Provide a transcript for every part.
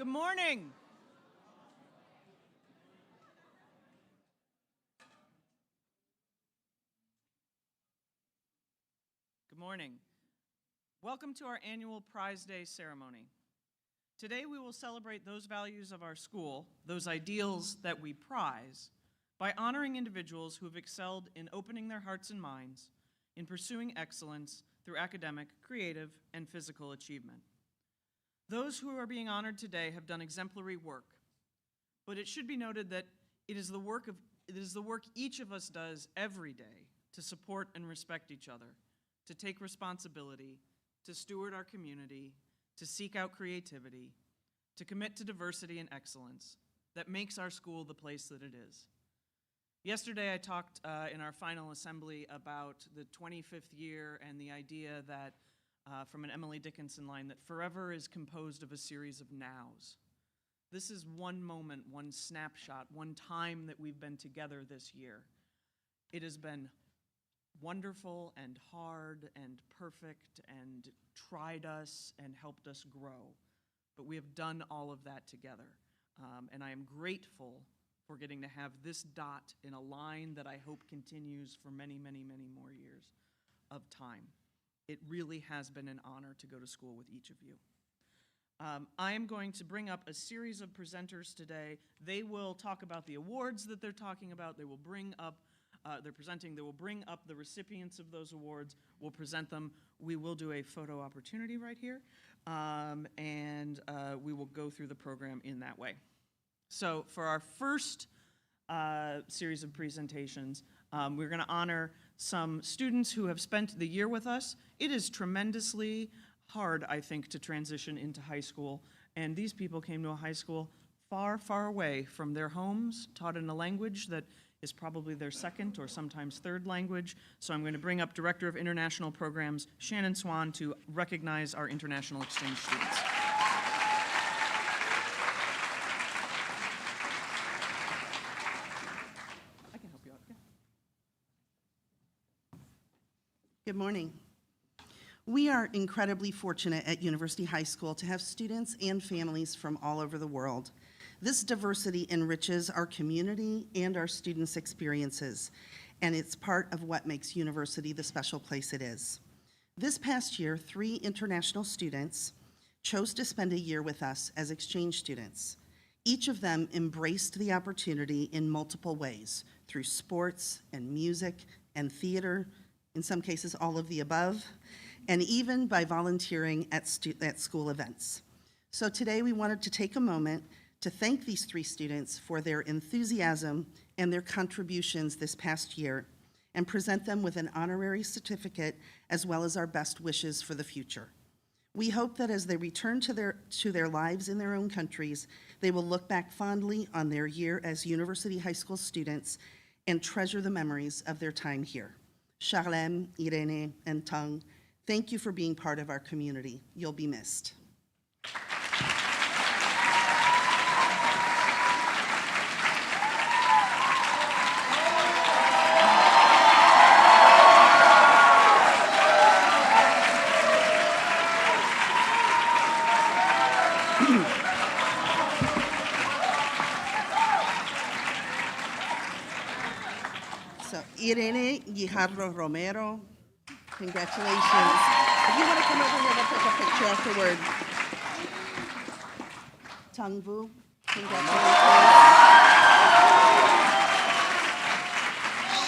Good morning. Good morning. Welcome to our annual Prize Day ceremony. Today we will celebrate those values of our school, those ideals that we prize, by honoring individuals who have excelled in opening their hearts and minds, in pursuing excellence through academic, creative, and physical achievement. Those who are being honored today have done exemplary work, but it should be noted that it is the work each of us does every day to support and respect each other, to take responsibility, to steward our community, to seek out creativity, to commit to diversity and excellence that makes our school the place that it is. Yesterday I talked in our final assembly about the 25th year and the idea that, from an Emily Dickinson line, that forever is composed of a series of nows. This is one moment, one snapshot, one time that we've been together this year. It has been wonderful and hard and perfect and tried us and helped us grow. But we have done all of that together. And I am grateful for getting to have this dot in a line that I hope continues for many, many, many more years of time. It really has been an honor to go to school with each of you. I am going to bring up a series of presenters today. They will talk about the awards that they're talking about. They will bring up they're presenting. They will bring up the recipients of those awards. We'll present them. We will do a photo opportunity right here, and we will go through the program in that way. So for our first series of presentations, we're going to honor some students who have spent the year with us. It is tremendously hard, I think, to transition into high school, and these people came to a high school far, far away from their homes, taught in a language that is probably their second or sometimes third language. So I'm going to bring up Director of International Programs, Shannon Swan, to recognize our international exchange students. I can help you out. Yeah. Good morning. We are incredibly fortunate at University High School to have students and families from all over the world. This diversity enriches our community and our students' experiences, and it's part of what makes university the special place it is. This past year, 3 international students chose to spend a year with us as exchange students. Each of them embraced the opportunity in multiple ways, through sports and music and theater, in some cases all of the above, and even by volunteering at school events. So today we wanted to take a moment to thank these 3 students for their enthusiasm and their contributions this past year, and present them with an honorary certificate as well as our best wishes for the future. We hope that as they return to their lives in their own countries, they will look back fondly on their year as University High School students and treasure the memories of their time here. Charlem, Irene, and Tung, thank you for being part of our community. You'll be missed. So, Irene Guijarro Romero, congratulations. If you want to come over here, we'll take a picture afterward. Tung Vu, congratulations.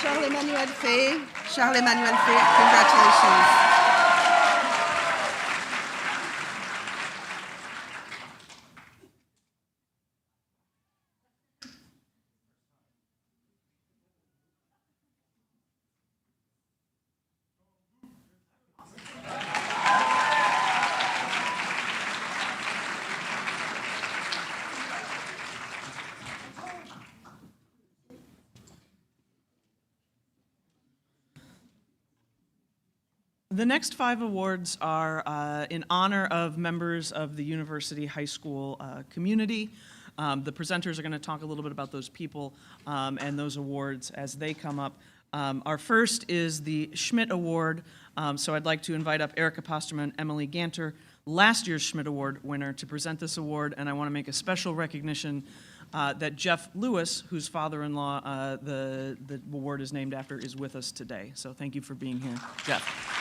Charles-Emmanuel Fay, congratulations. The next 5 awards are in honor of members of the University High School community. The presenters are going to talk a little bit about those people and those awards as they come up. Our first is the Schmidt Award, so I'd like to invite up Erica Posterman and Emily Ganter. last year's Schmidt Award winner, to present this award, and I want to make a special recognition that Jeff Lewis, whose father-in-law the award is named after, is with us today. So thank you for being here, Jeff.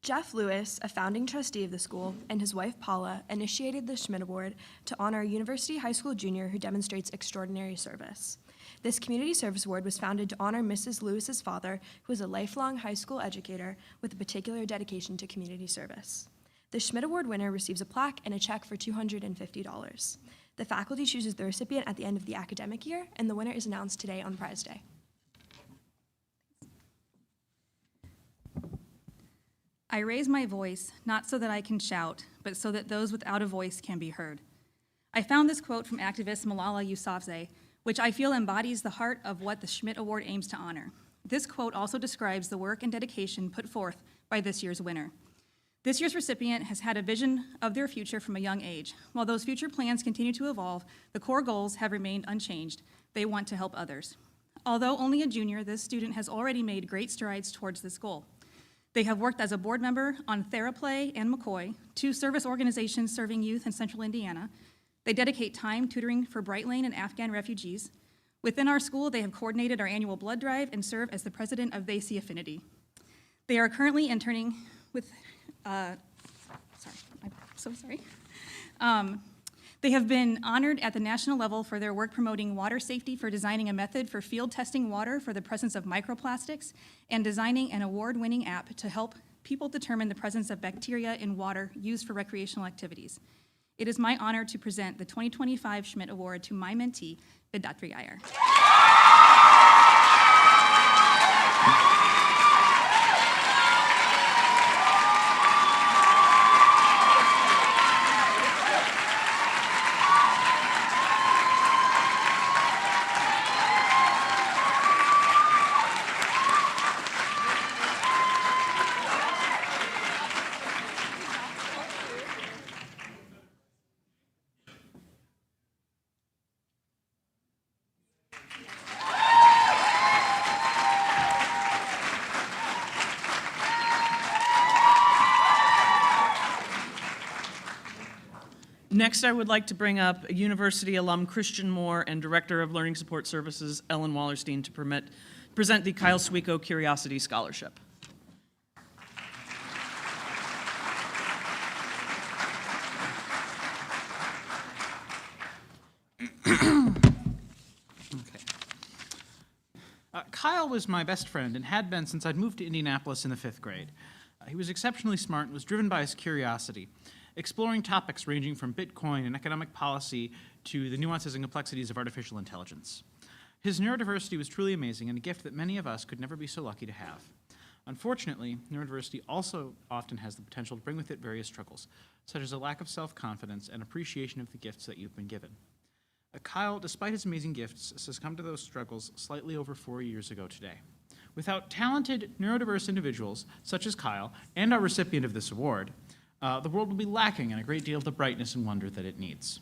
Jeff Lewis, a founding trustee of the school, and his wife Paula initiated the Schmidt Award to honor a University High School junior who demonstrates extraordinary service. This community service award was founded to honor Mrs. Lewis's father, who is a lifelong high school educator with a particular dedication to community service. The Schmidt Award winner receives a plaque and a check for $250. The faculty chooses the recipient at the end of the academic year, and the winner is announced today on Prize Day. I raise my voice, not so that I can shout, but so that those without a voice can be heard. I found this quote from activist Malala Yousafzai, which I feel embodies the heart of what the Schmidt Award aims to honor. This quote also describes the work and dedication put forth by this year's winner. This year's recipient has had a vision of their future from a young age. While those future plans continue to evolve, the core goals have remained unchanged. They want to help others. Although only a junior, this student has already made great strides towards this goal. They have worked as a board member on TheraPlay and McCoy, two service organizations serving youth in central Indiana. They dedicate time tutoring for Bright Lane and Afghan refugees. Within our school, they have coordinated our annual blood drive and serve as the president of They See Affinity. They are currently interning with, I'm so sorry. They have been honored at the national level for their work promoting water safety, for designing a method for field testing water for the presence of microplastics, and designing an award-winning app to help people determine the presence of bacteria in water used for recreational activities. It is my honor to present the 2025 Schmidt Award to my mentee, Vidatri Iyer. Next, I would like to bring up University alum Christian Moore and Director of Learning Support Services Ellen Wallerstein to present the Kyle Swigo Curiosity Scholarship. Kyle was my best friend and had been since I'd moved to Indianapolis in the 5th grade. He was exceptionally smart and was driven by his curiosity, exploring topics ranging from Bitcoin and economic policy to the nuances and complexities of artificial intelligence. His neurodiversity was truly amazing and a gift that many of us could never be so lucky to have. Unfortunately, neurodiversity also often has the potential to bring with it various struggles, such as a lack of self-confidence and appreciation of the gifts that you've been given. Kyle, despite his amazing gifts, succumbed to those struggles slightly over 4 years ago today. Without talented neurodiverse individuals such as Kyle and our recipient of this award, the world will be lacking in a great deal of the brightness and wonder that it needs.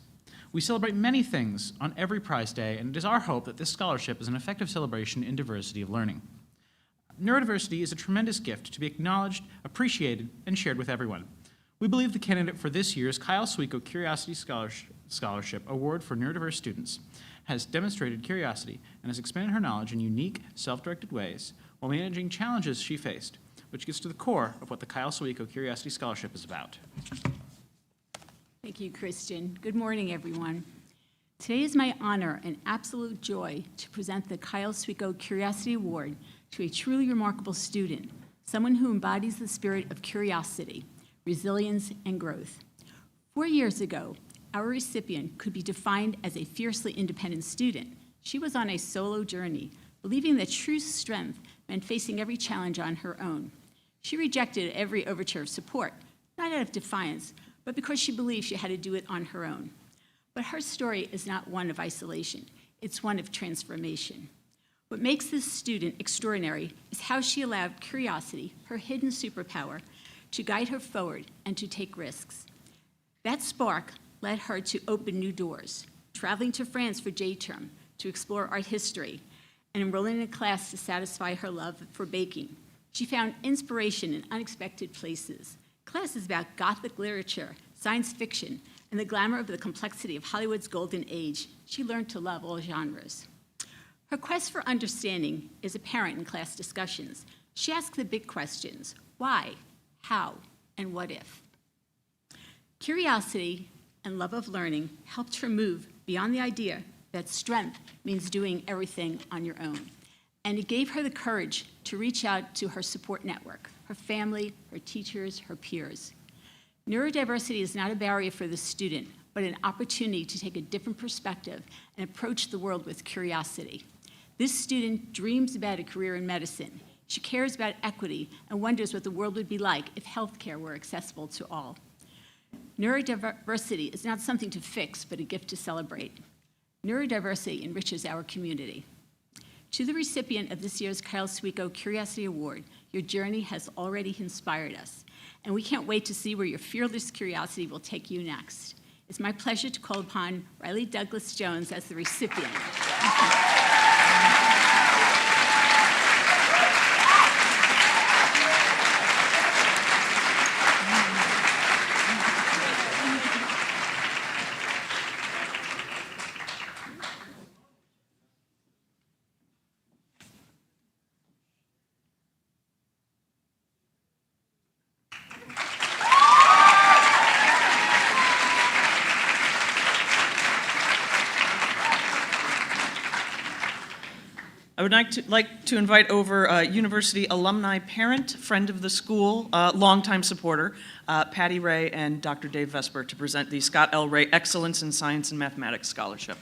We celebrate many things on every Prize Day, and it is our hope that this scholarship is an effective celebration in diversity of learning. Neurodiversity is a tremendous gift to be acknowledged, appreciated, and shared with everyone. We believe the candidate for this year's Kyle Swigo Curiosity Scholarship Award for Neurodiverse Students has demonstrated curiosity and has expanded her knowledge in unique, self-directed ways while managing challenges she faced, which gets to the core of what the Kyle Swigo Curiosity Scholarship is about. Thank you, Christian. Good morning, everyone. Today is my honor and absolute joy to present the Kyle Swigo Curiosity Award to a truly remarkable student, someone who embodies the spirit of curiosity, resilience, and growth. 4 years ago, our recipient could be defined as a fiercely independent student. She was on a solo journey, believing that true strength meant facing every challenge on her own. She rejected every overture of support, not out of defiance, but because she believed she had to do it on her own. But her story is not one of isolation. It's one of transformation. What makes this student extraordinary is how she allowed curiosity, her hidden superpower, to guide her forward and to take risks. That spark led her to open new doors, traveling to France for J-term to explore art history, and enrolling in a class to satisfy her love for baking. She found inspiration in unexpected places. Classes about Gothic literature, science fiction, and the glamour of the complexity of Hollywood's golden age. She learned to love all genres. Her quest for understanding is apparent in class discussions. She asks the big questions: why, how, and what if? Curiosity and love of learning helped her move beyond the idea that strength means doing everything on your own. And it gave her the courage to reach out to her support network, her family, her teachers, her peers. Neurodiversity is not a barrier for the student, but an opportunity to take a different perspective and approach the world with curiosity. This student dreams about a career in medicine. She cares about equity and wonders what the world would be like if healthcare were accessible to all. Neurodiversity is not something to fix, but a gift to celebrate. Neurodiversity enriches our community. To the recipient of this year's Kyle Swigo Curiosity Award, your journey has already inspired us, and we can't wait to see where your fearless curiosity will take you next. It's my pleasure to call upon Riley Douglas Jones as the recipient. I would like to invite over university alumni parent, friend of the school, longtime supporter, Patty Ray and Dr. Dave Vesper to present the Scott L. Ray Excellence in Science and Mathematics Scholarship.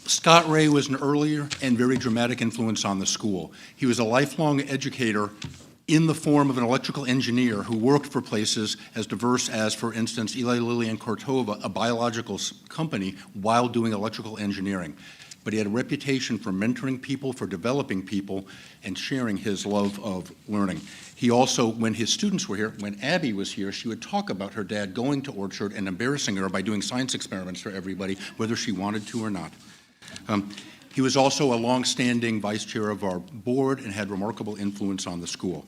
Scott Ray was an earlier and very dramatic influence on the school. He was a lifelong educator in the form of an electrical engineer who worked for places as diverse as, for instance, Eli Lilly and Cortova, a biological company, while doing electrical engineering. But he had a reputation for mentoring people, for developing people, and sharing his love of learning. He also, when his students were here, when Abby was here, she would talk about her dad going to Orchard and embarrassing her by doing science experiments for everybody, whether she wanted to or not. He was also a long-standing vice chair of our board and had remarkable influence on the school.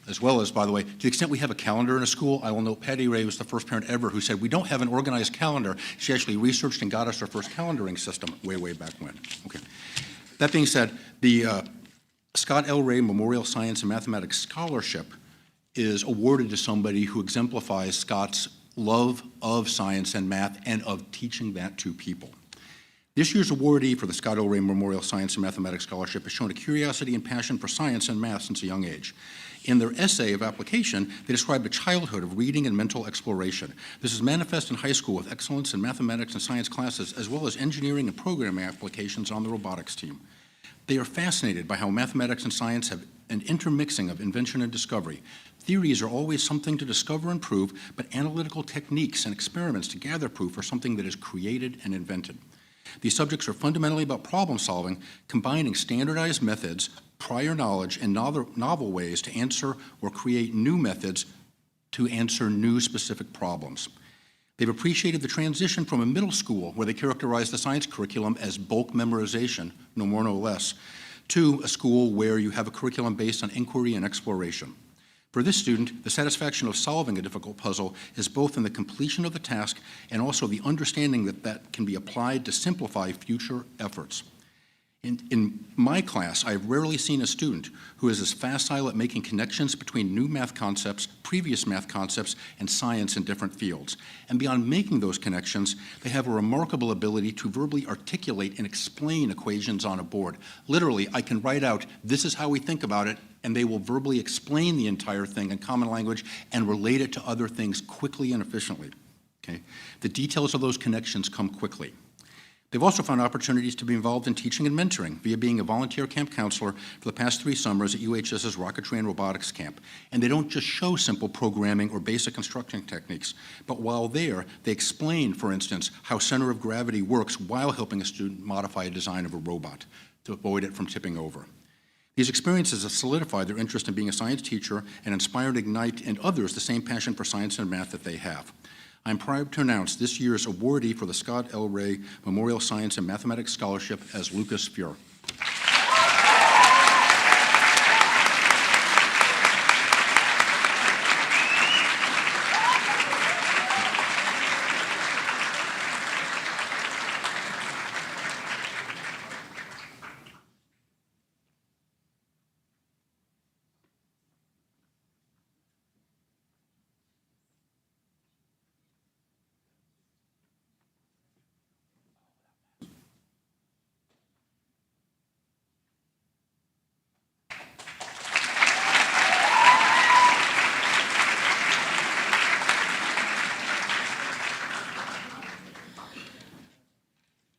As well as, by the way, to the extent we have a calendar in a school, I will note Patty Ray was the first parent ever who said, we don't have an organized calendar. She actually researched and got us our first calendaring system way, way back when. Okay. That being said, the Scott L. Ray Memorial Science and Mathematics Scholarship is awarded to somebody who exemplifies Scott's love of science and math and of teaching that to people. This year's awardee for the Scott L. Ray Memorial Science and Mathematics Scholarship has shown a curiosity and passion for science and math since a young age. In their essay of application, they described a childhood of reading and mental exploration. This is manifest in high school with excellence in mathematics and science classes, as well as engineering and programming applications on the robotics team. They are fascinated by how mathematics and science have an intermixing of invention and discovery. Theories are always something to discover and prove, but analytical techniques and experiments to gather proof are something that is created and invented. These subjects are fundamentally about problem solving, combining standardized methods, prior knowledge, and novel ways to answer or create new methods to answer new specific problems. They've appreciated the transition from a middle school, where they characterize the science curriculum as bulk memorization, no more, no less, to a school where you have a curriculum based on inquiry and exploration. For this student, the satisfaction of solving a difficult puzzle is both in the completion of the task and also the understanding that that can be applied to simplify future efforts. In my class, I've rarely seen a student who is as facile at making connections between new math concepts, previous math concepts, and science in different fields. And beyond making those connections, they have a remarkable ability to verbally articulate and explain equations on a board. Literally, I can write out, this is how we think about it, and they will verbally explain the entire thing in common language and relate it to other things quickly and efficiently. Okay? The details of those connections come quickly. They've also found opportunities to be involved in teaching and mentoring via being a volunteer camp counselor for the past 3 summers at UHS's Rocketry and Robotics Camp. And they don't just show simple programming or basic construction techniques, but while there, they explain, for instance, how center of gravity works while helping a student modify a design of a robot. to avoid it from tipping over. These experiences have solidified their interest in being a science teacher and inspired, ignite in others the same passion for science and math that they have. I'm proud to announce this year's awardee for the Scott L. Ray Memorial Science and Mathematics Scholarship as Lucas Fuhr.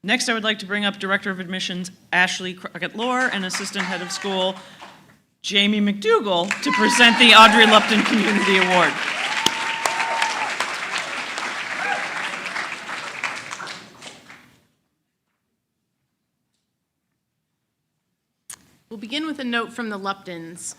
Next, I would like to bring up Director of Admissions Ashley Crockett-Lohr and Assistant Head of School Jamie McDougall to present the Audrey Lupton Community Award. We'll begin with a note from the Luptons.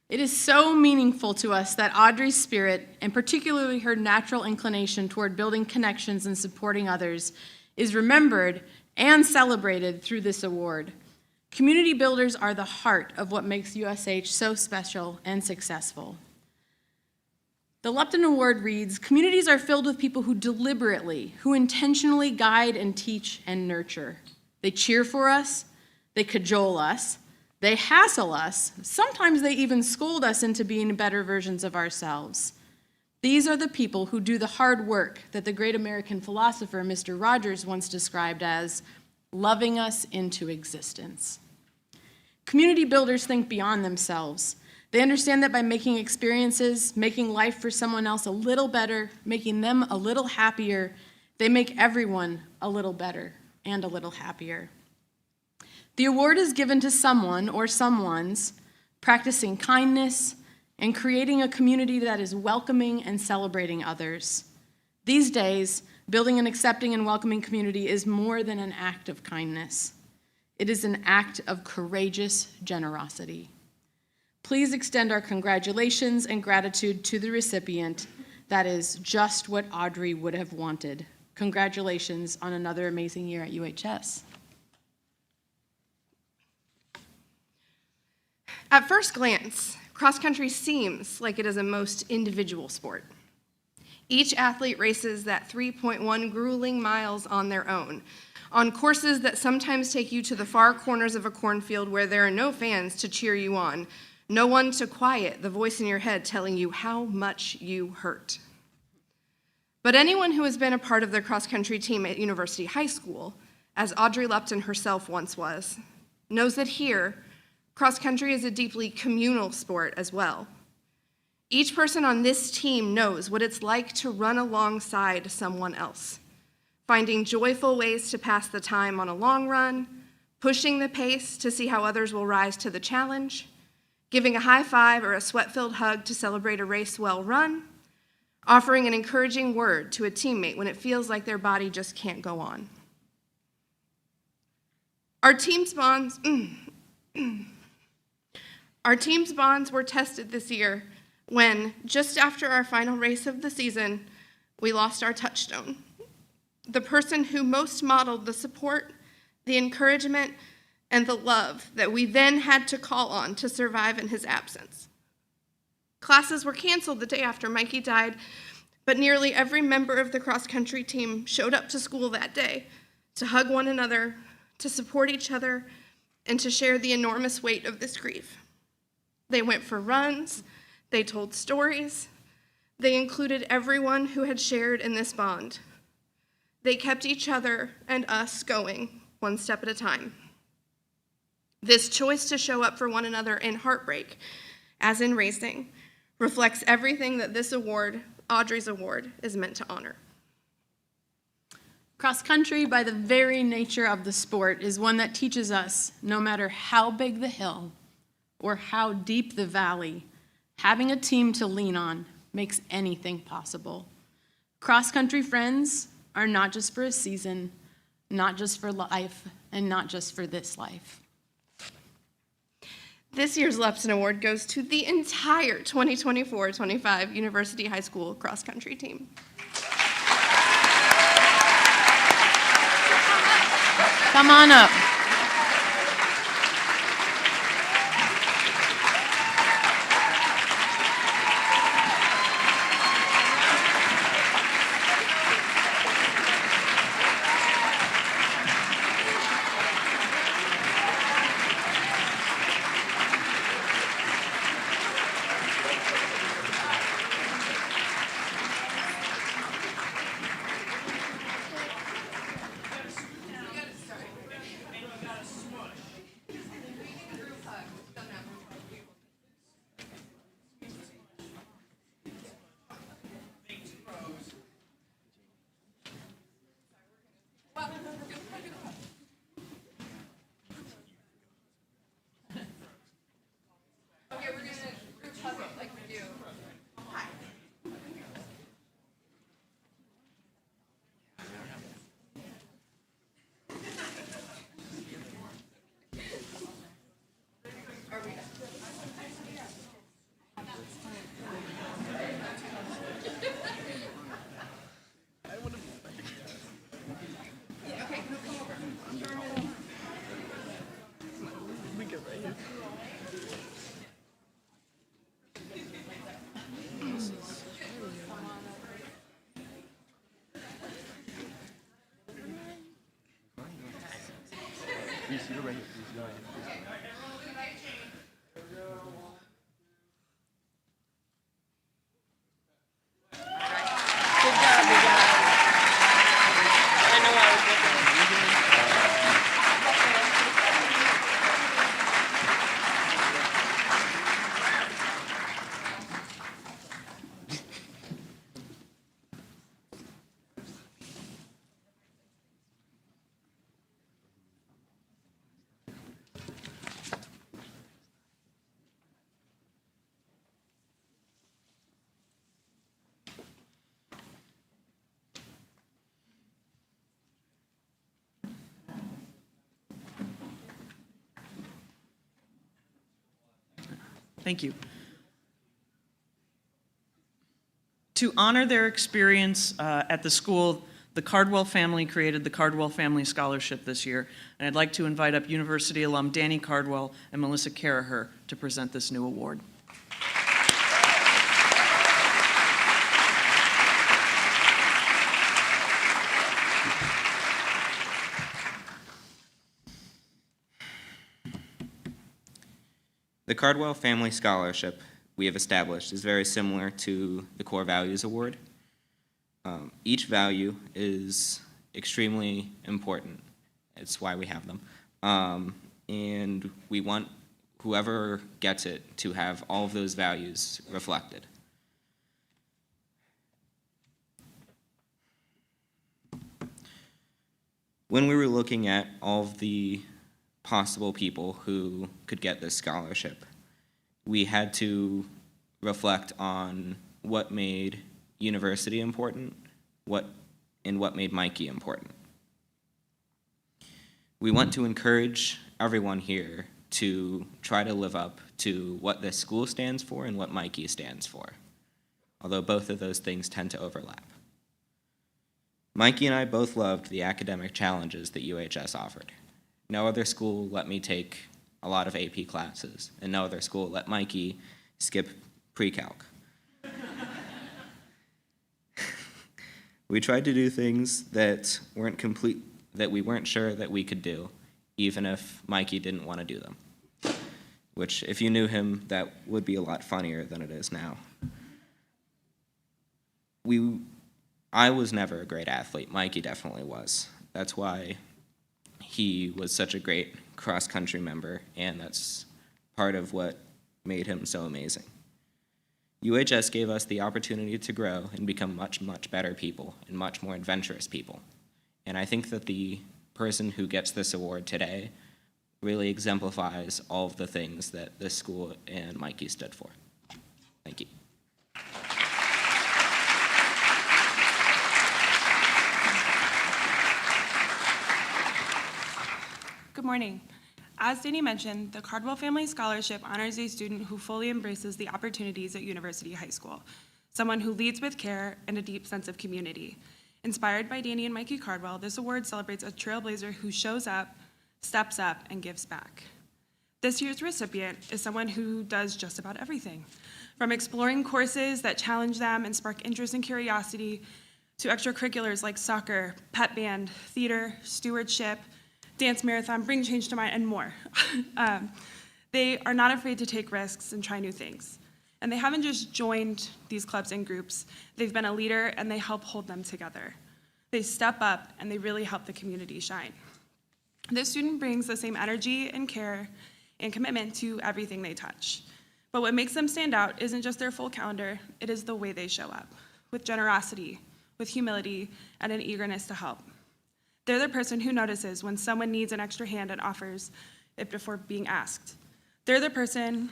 It is so meaningful to us that Audrey's spirit, and particularly her natural inclination toward building connections and supporting others, is remembered and celebrated through this award. Community builders are the heart of what makes USH so special and successful. The Lupton Award reads, communities are filled with people who deliberately, who intentionally guide and teach and nurture. They cheer for us, they cajole us, they hassle us, sometimes they even scold us into being better versions of ourselves. These are the people who do the hard work that the great American philosopher Mr. Rogers once described as loving us into existence. Community builders think beyond themselves. They understand that by making experiences, making life for someone else a little better, making them a little happier, they make everyone a little better and a little happier. The award is given to someone or someones practicing kindness, and creating a community that is welcoming and celebrating others. These days, building an accepting and welcoming community is more than an act of kindness. It is an act of courageous generosity. Please extend our congratulations and gratitude to the recipient. That is just what Audrey would have wanted. Congratulations on another amazing year at UHS. At first glance, cross-country seems like it is a most individual sport. Each athlete races that 3.1 grueling miles on their own, on courses that sometimes take you to the far corners of a cornfield where there are no fans to cheer you on, no one to quiet the voice in your head telling you how much you hurt. But anyone who has been a part of the cross-country team at University High School, as Audrey Lupton herself once was, knows that here, cross-country is a deeply communal sport as well. Each person on this team knows what it's like to run alongside someone else, finding joyful ways to pass the time on a long run, pushing the pace to see how others will rise to the challenge, giving a high five or a sweat-filled hug to celebrate a race well run, offering an encouraging word to a teammate when it feels like their body just can't go on. Our team's bonds were tested this year when, just after our final race of the season, we lost our touchstone. The person who most modeled the support, the encouragement, and the love that we then had to call on to survive in his absence. Classes were canceled the day after Mikey died, but nearly every member of the cross-country team showed up to school that day to hug one another, to support each other, and to share the enormous weight of this grief. They went for runs, they told stories, they included everyone who had shared in this bond. They kept each other and us going one step at a time. This choice to show up for one another in heartbreak, as in racing, reflects everything that this award, Audrey's award, is meant to honor. Cross country, by the very nature of the sport, is one that teaches us, no matter how big the hill or how deep the valley, having a team to lean on makes anything possible. Cross country friends are not just for a season, not just for life, and not just for this life. This year's Lepson Award goes to the entire 2024-25 University High School cross country team. Come on up. Thank you. To honor their experience at the school, the Cardwell family created the Cardwell Family Scholarship this year, and I'd like to invite up university alum Danny Cardwell and Melissa Caraher to present this new award. The Cardwell Family Scholarship we have established is very similar to the Core Values Award. Each value is extremely important. It's why we have them. And we want whoever gets it to have all of those values reflected. When we were looking at all of the possible people who could get this scholarship, we had to reflect on what made university important, what made Mikey important. We want to encourage everyone here to try to live up to what this school stands for and what Mikey stands for, although both of those things tend to overlap. Mikey and I both loved the academic challenges that UHS offered. No other school let me take a lot of AP classes, and no other school let Mikey skip pre-calc. We tried to do things that we weren't sure that we could do, even if Mikey didn't want to do them. Which, if you knew him, that would be a lot funnier than it is now. I was never a great athlete. Mikey definitely was. That's why he was such a great cross-country member, and that's part of what made him so amazing. UHS gave us the opportunity to grow and become much, much better people and much more adventurous people. And I think that the person who gets this award today really exemplifies all of the things that this school and Mikey stood for. Thank you. Good morning. As Danny mentioned, the Cardwell Family Scholarship honors a student who fully embraces the opportunities at University High School, someone who leads with care and a deep sense of community. Inspired by Danny and Mikey Cardwell, this award celebrates a trailblazer who shows up, steps up, and gives back. This year's recipient is someone who does just about everything, from exploring courses that challenge them and spark interest and curiosity, to extracurriculars like soccer, pep band, theater, stewardship, dance marathon, bring change to mind, and more. They are not afraid to take risks and try new things. And they haven't just joined these clubs and groups. They've been a leader, and they help hold them together. They step up, and they really help the community shine. This student brings the same energy and care and commitment to everything they touch. But what makes them stand out isn't just their full calendar, it is the way they show up, with generosity, with humility, and an eagerness to help. They're the person who notices when someone needs an extra hand and offers it before being asked. They're the person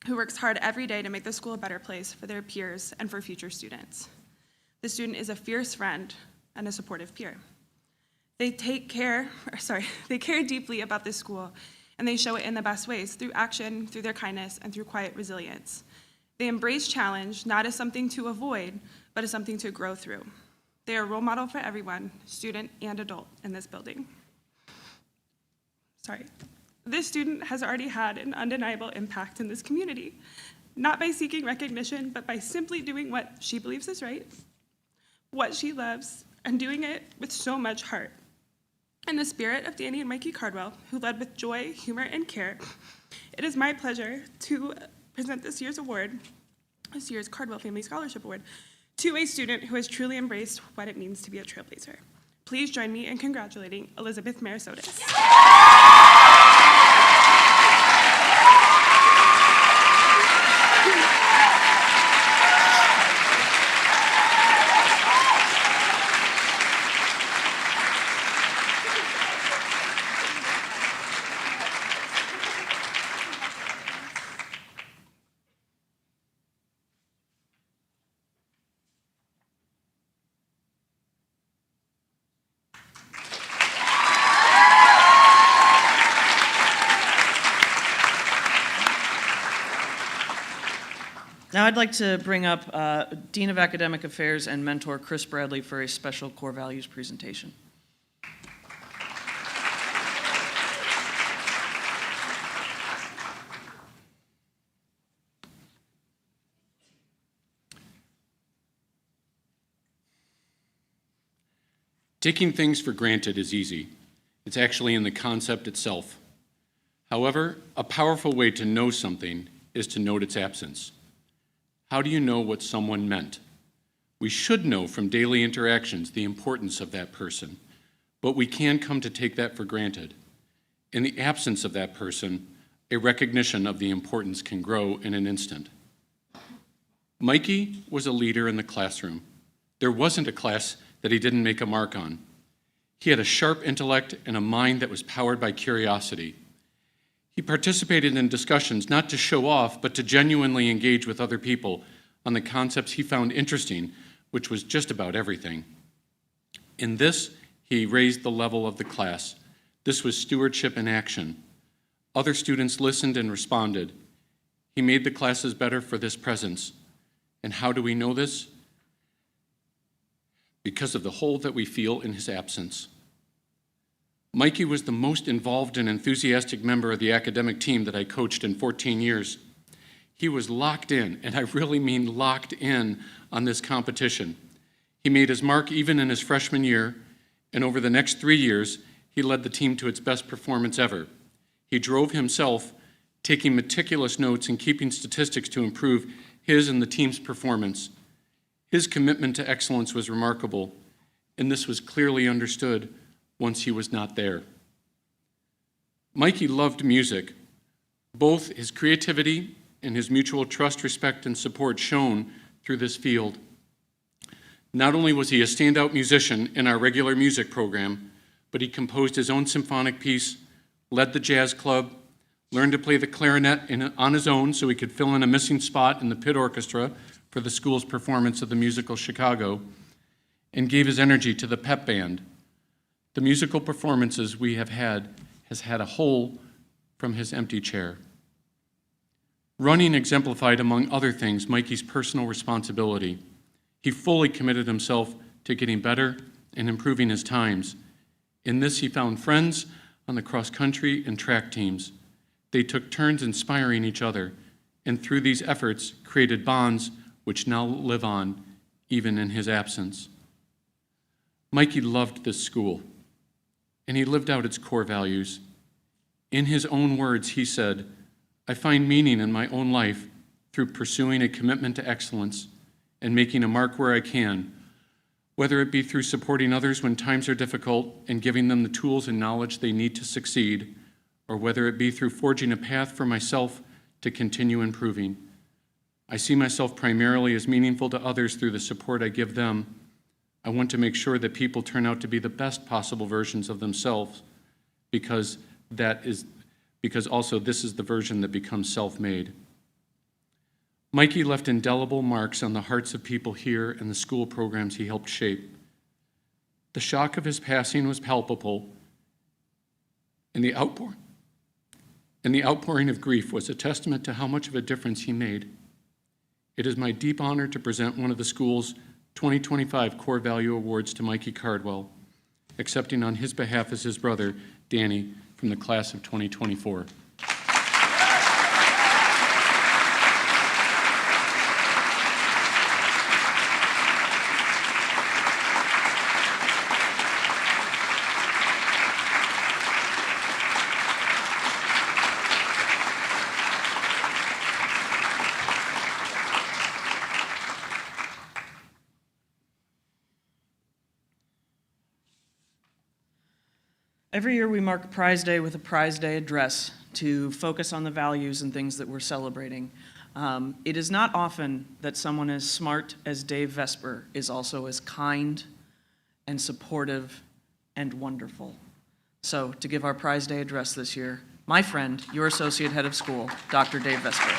who works hard every day to make the school a better place for their peers and for future students. The student is a fierce friend and a supportive peer. They care deeply about this school, and they show it in the best ways, through action, through their kindness, and through quiet resilience. They embrace challenge, not as something to avoid, but as something to grow through. They are a role model for everyone, student and adult, in this building. This student has already had an undeniable impact in this community, not by seeking recognition, but by simply doing what she believes is right, what she loves, and doing it with so much heart. In the spirit of Danny and Mikey Cardwell, who led with joy, humor, and care, it is my pleasure to present this year's Cardwell Family Scholarship Award, to a student who has truly embraced what it means to be a trailblazer. Please join me in congratulating Elizabeth Marasotis. Now I'd like to bring up Dean of Academic Affairs and mentor Chris Bradley for a special core values presentation. Taking things for granted is easy. It's actually in the concept itself. However, a powerful way to know something is to note its absence. How do you know what someone meant? We should know from daily interactions the importance of that person, but we can come to take that for granted. In the absence of that person, a recognition of the importance can grow in an instant. Mikey was a leader in the classroom. There wasn't a class that he didn't make a mark on. He had a sharp intellect and a mind that was powered by curiosity. He participated in discussions not to show off, but to genuinely engage with other people on the concepts he found interesting, which was just about everything. In this, he raised the level of the class. This was stewardship in action. Other students listened and responded. He made the classes better for this presence. And how do we know this? Because of the hole that we feel in his absence. Mikey was the most involved and enthusiastic member of the academic team that I coached in 14 years. He was locked in, and I really mean locked in, on this competition. He made his mark even in his freshman year, and over the next 3 years, he led the team to its best performance ever. He drove himself, taking meticulous notes and keeping statistics to improve his and the team's performance. His commitment to excellence was remarkable, and this was clearly understood once he was not there. Mikey loved music. Both his creativity and his mutual trust, respect, and support shone through this field. Not only was he a standout musician in our regular music program, but he composed his own symphonic piece, led the jazz club, learned to play the clarinet on his own so he could fill in a missing spot in the pit orchestra for the school's performance of the musical Chicago, and gave his energy to the pep band. The musical performances we have had has had a whole from his empty chair. Running exemplified, among other things, Mikey's personal responsibility. He fully committed himself to getting better and improving his times. In this, he found friends on the cross-country and track teams. They took turns inspiring each other, and through these efforts, created bonds which now live on, even in his absence. Mikey loved this school, and he lived out its core values. In his own words, he said, "I find meaning in my own life through pursuing a commitment to excellence and making a mark where I can, whether it be through supporting others when times are difficult and giving them the tools and knowledge they need to succeed, or whether it be through forging a path for myself to continue improving. I see myself primarily as meaningful to others through the support I give them. I want to make sure that people turn out to be the best possible versions of themselves, because also this is the version that becomes self-made." Mikey left indelible marks on the hearts of people here and the school programs he helped shape. The shock of his passing was palpable, and the outpouring of grief was a testament to how much of a difference he made. It is my deep honor to present one of the school's 2025 Core Value Awards to Mikey Cardwell, accepting on his behalf as his brother, Danny, from the class of 2024. Every year we mark Prize Day with a Prize Day address to focus on the values and things that we're celebrating. It is not often that someone as smart as Dave Vesper is also as kind and supportive and wonderful. So to give our Prize Day address this year, my friend, your Associate Head of School, Dr. Dave Vesper.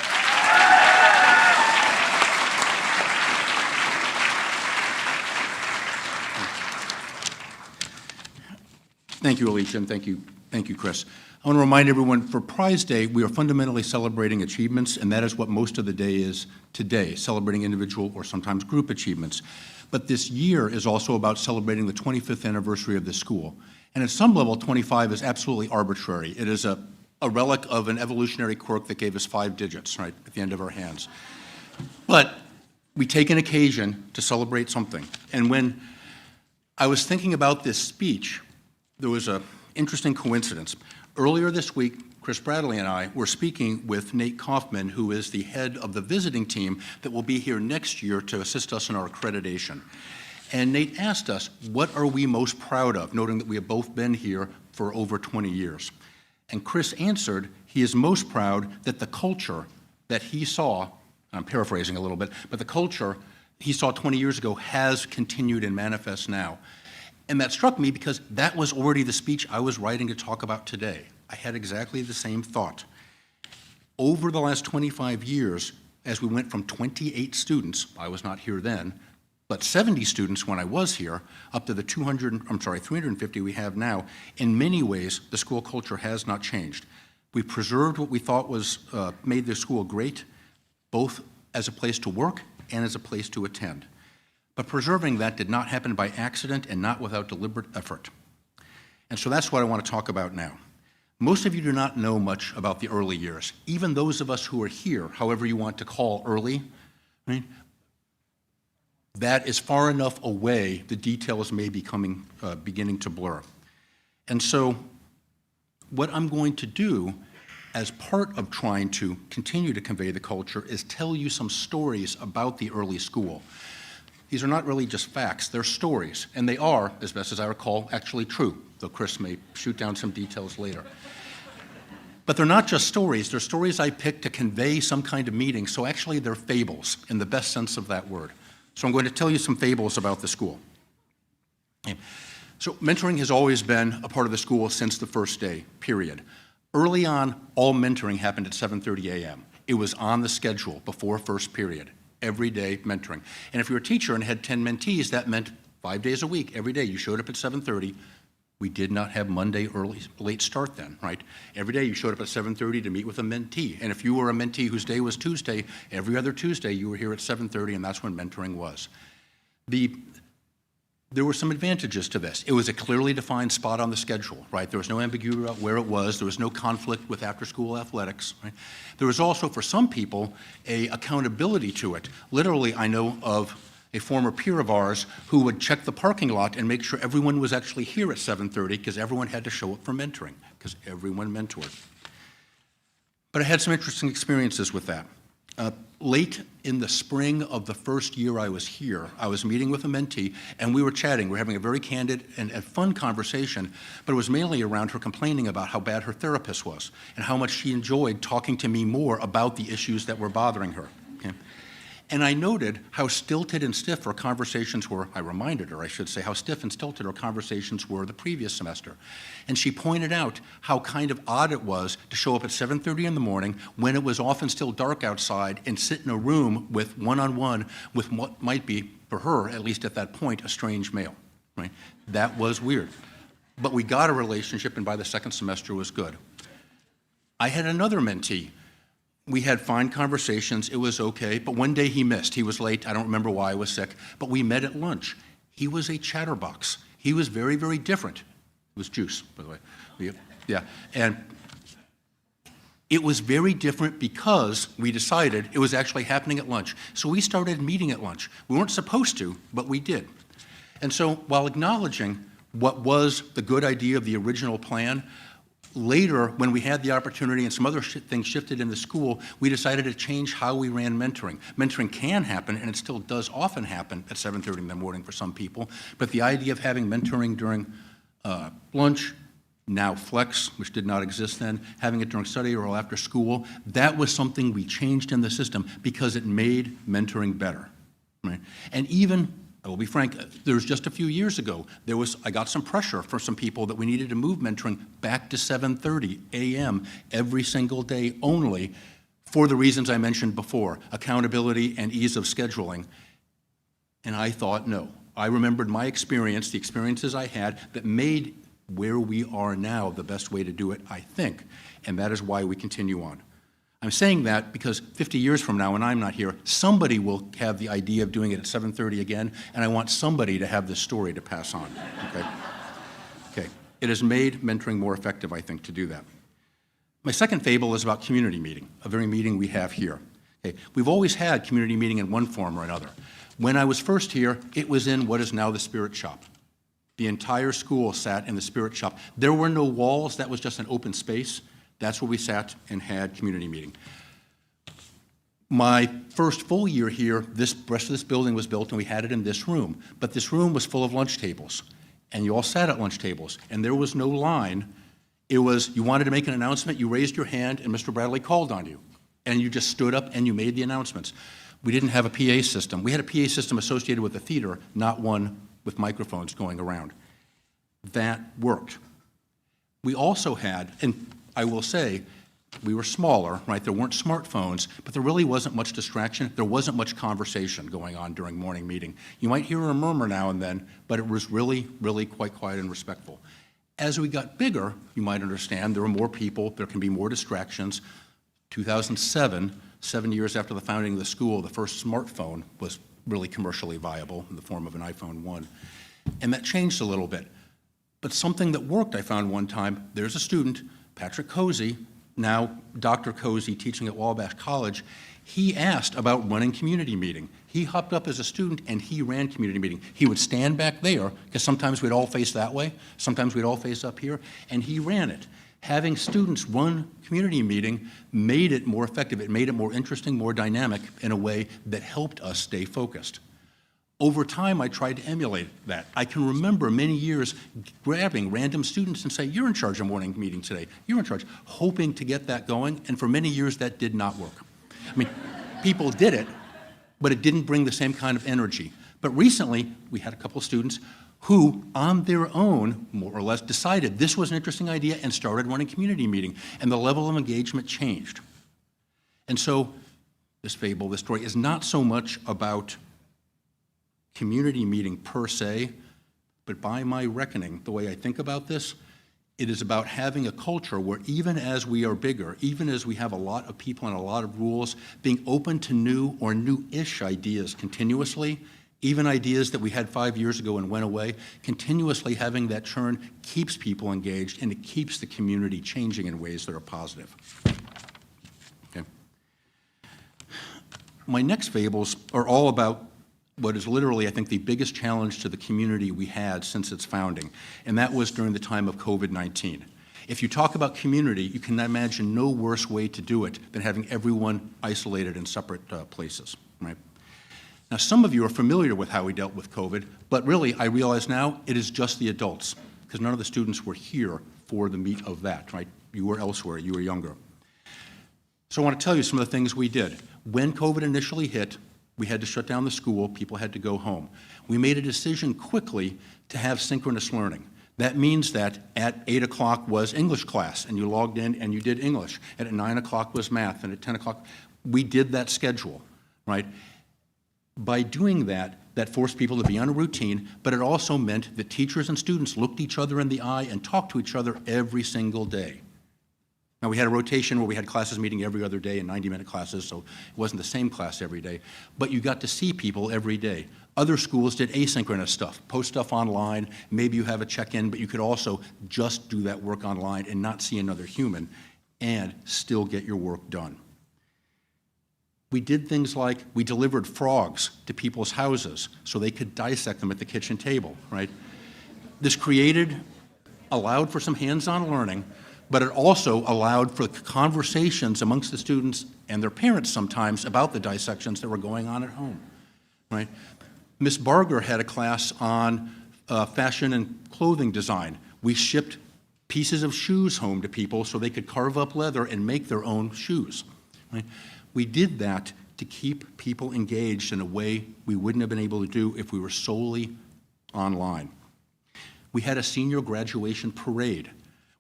Thank you, Alicia, and thank you, Chris. I want to remind everyone, for Prize Day, we are fundamentally celebrating achievements, and that is what most of the day is today, celebrating individual or sometimes group achievements. But this year is also about celebrating the 25th anniversary of the school. And at some level, 25 is absolutely arbitrary. It is a relic of an evolutionary quirk that gave us 5 digits, right, at the end of our hands. But we take an occasion to celebrate something. And when I was thinking about this speech, there was an interesting coincidence. Earlier this week, Chris Bradley and I were speaking with Nate Kaufman, who is the head of the visiting team that will be here next year to assist us in our accreditation. And Nate asked us, what are we most proud of, noting that we have both been here for over 20 years. And Chris answered, he is most proud that the culture that he saw, I'm paraphrasing a little bit, but the culture he saw 20 years ago has continued and manifests now. And that struck me because that was already the speech I was writing to talk about today. I had exactly the same thought. Over the last 25 years, as we went from 28 students, I was not here then, but 70 students when I was here, up to the 350 we have now, in many ways, the school culture has not changed. We preserved what we thought was made the school great, both as a place to work and as a place to attend. But preserving that did not happen by accident and not without deliberate effort. And so that's what I want to talk about now. Most of you do not know much about the early years. Even those of us who are here, however you want to call early, right? That is far enough away, the details may be beginning to blur. And so what I'm going to do as part of trying to continue to convey the culture is tell you some stories about the early school. These are not really just facts, they're stories, and they are, as best as I recall, actually true, though Chris may shoot down some details later. But they're not just stories, they're stories I picked to convey some kind of meaning, so actually they're fables, in the best sense of that word. So I'm going to tell you some fables about the school. Okay. So mentoring has always been a part of the school since the first day, period. Early on, all mentoring happened at 7:30 a.m. It was on the schedule before first period. Every day mentoring. And if you were a teacher and had 10 mentees, that meant 5 days a week, every day. You showed up at 7:30, We did not have Monday late start then, right? Every day you showed up at 7:30 to meet with a mentee. And if you were a mentee whose day was Tuesday, every other Tuesday you were here at 7:30, and that's when mentoring was. There were some advantages to this. It was a clearly defined spot on the schedule, right? There was no ambiguity about where it was. There was no conflict with after-school athletics, right? There was also, for some people, a accountability to it. Literally, I know of a former peer of ours who would check the parking lot and make sure everyone was actually here at 7:30 because everyone had to show up for mentoring, because everyone mentored. But I had some interesting experiences with that. Late in the spring of the first year I was here, I was meeting with a mentee, and we were chatting. We were having a very candid and fun conversation, but it was mainly around her complaining about how bad her therapist was and how much she enjoyed talking to me more about the issues that were bothering her. Okay? And I noted how stilted and stiff her conversations were. I reminded her, I should say, how stiff and stilted her conversations were the previous semester. And she pointed out how kind of odd it was to show up at 7:30 in the morning when it was often still dark outside and sit in a room with one-on-one with what might be, for her, at least at that point, a strange male. Right? That was weird. But we got a relationship, and by the second semester it was good. I had another mentee. We had fine conversations, it was okay, but one day he missed. He was late, I don't remember why, I was sick, but we met at lunch. He was a chatterbox. He was very, very different. It was juice, by the way. Yeah, and it was very different because we decided it was actually happening at lunch. So we started meeting at lunch. We weren't supposed to, but we did. And so while acknowledging what was the good idea of the original plan, later, when we had the opportunity and some other things shifted in the school, we decided to change how we ran mentoring. Mentoring can happen, and it still does often happen at 7:30 in the morning for some people, but the idea of having mentoring during lunch, now flex, which did not exist then, having it during study or after school, that was something we changed in the system because it made mentoring better. Right? And even, I will be frank, there was just a few years ago, I got some pressure from some people that we needed to move mentoring back to 7:30 a.m. every single day only for the reasons I mentioned before, accountability and ease of scheduling. And I thought, no. I remembered my experience, the experiences I had that made where we are now the best way to do it, I think, and that is why we continue on. I'm saying that because 50 years from now, when I'm not here, somebody will have the idea of doing it at 7:30 again, and I want somebody to have this story to pass on, okay? Okay, it has made mentoring more effective, I think, to do that. My second fable is about community meeting, a very meeting we have here. Okay, we've always had community meeting in one form or another. When I was first here, it was in what is now the Spirit Shop. The entire school sat in the Spirit Shop. There were no walls, that was just an open space. That's where we sat and had community meeting. My first full year here, the rest of this building was built and we had it in this room. But this room was full of lunch tables. And you all sat at lunch tables. And there was no line. It was, you wanted to make an announcement, you raised your hand and Mr. Bradley called on you. And you just stood up and you made the announcements. We didn't have a PA system. We had a PA system associated with the theater, not one with microphones going around. That worked. We also had, and I will say, we were smaller, right? There weren't smartphones, but there really wasn't much distraction. There wasn't much conversation going on during morning meeting. You might hear a murmur now and then, but it was really, really quite quiet and respectful. As we got bigger, you might understand, there were more people, there can be more distractions. 2007, 7 years after the founding of the school, the first smartphone was really commercially viable in the form of an iPhone 1. And that changed a little bit. But something that worked, I found one time, there's a student, Patrick Cozy, now Dr. Cozy, teaching at Wabash College, he asked about running community meeting. He hopped up as a student and he ran community meeting. He would stand back there, because sometimes we'd all face that way, sometimes we'd all face up here, and he ran it. Having students run community meeting made it more effective. It made it more interesting, more dynamic in a way that helped us stay focused. Over time, I tried to emulate that. I can remember many years grabbing random students and say, you're in charge of morning meeting today. You're in charge, hoping to get that going, and for many years that did not work. I mean, people did it, but it didn't bring the same kind of energy. But recently, we had a couple students who, on their own, more or less, decided this was an interesting idea and started running community meeting, and the level of engagement changed. And so, this fable, this story, is not so much about community meeting per se, but by my reckoning, the way I think about this, it is about having a culture where even as we are bigger, even as we have a lot of people and a lot of rules, being open to new or new-ish ideas continuously, even ideas that we had 5 years ago and went away, continuously having that churn keeps people engaged and it keeps the community changing in ways that are positive. Okay. My next fables are all about what is literally, I think, the biggest challenge to the community we had since its founding, and that was during the time of COVID-19. If you talk about community, you can imagine no worse way to do it than having everyone isolated in separate places, right? Now, some of you are familiar with how we dealt with COVID, but really, I realize now, it is just the adults, because none of the students were here for the meat of that, right? You were elsewhere, you were younger. So I want to tell you some of the things we did. When COVID initially hit, we had to shut down the school, people had to go home. We made a decision quickly to have synchronous learning. That means that at 8 o'clock was English class, and you logged in and you did English. And at 9 o'clock was math, and at 10 o'clock, we did that schedule, right? By doing that, that forced people to be on a routine, but it also meant that teachers and students looked each other in the eye and talked to each other every single day. Now, we had a rotation where we had classes meeting every other day in 90-minute classes, so it wasn't the same class every day, but you got to see people every day. Other schools did asynchronous stuff, post stuff online, maybe you have a check-in, but you could also just do that work online and not see another human and still get your work done. We did things like we delivered frogs to people's houses so they could dissect them at the kitchen table, right? This allowed for some hands-on learning, but it also allowed for conversations amongst the students and their parents sometimes about the dissections that were going on at home, right? Miss Barger had a class on fashion and clothing design. We shipped pieces of shoes home to people so they could carve up leather and make their own shoes, right? We did that to keep people engaged in a way we wouldn't have been able to do if we were solely online. We had a senior graduation parade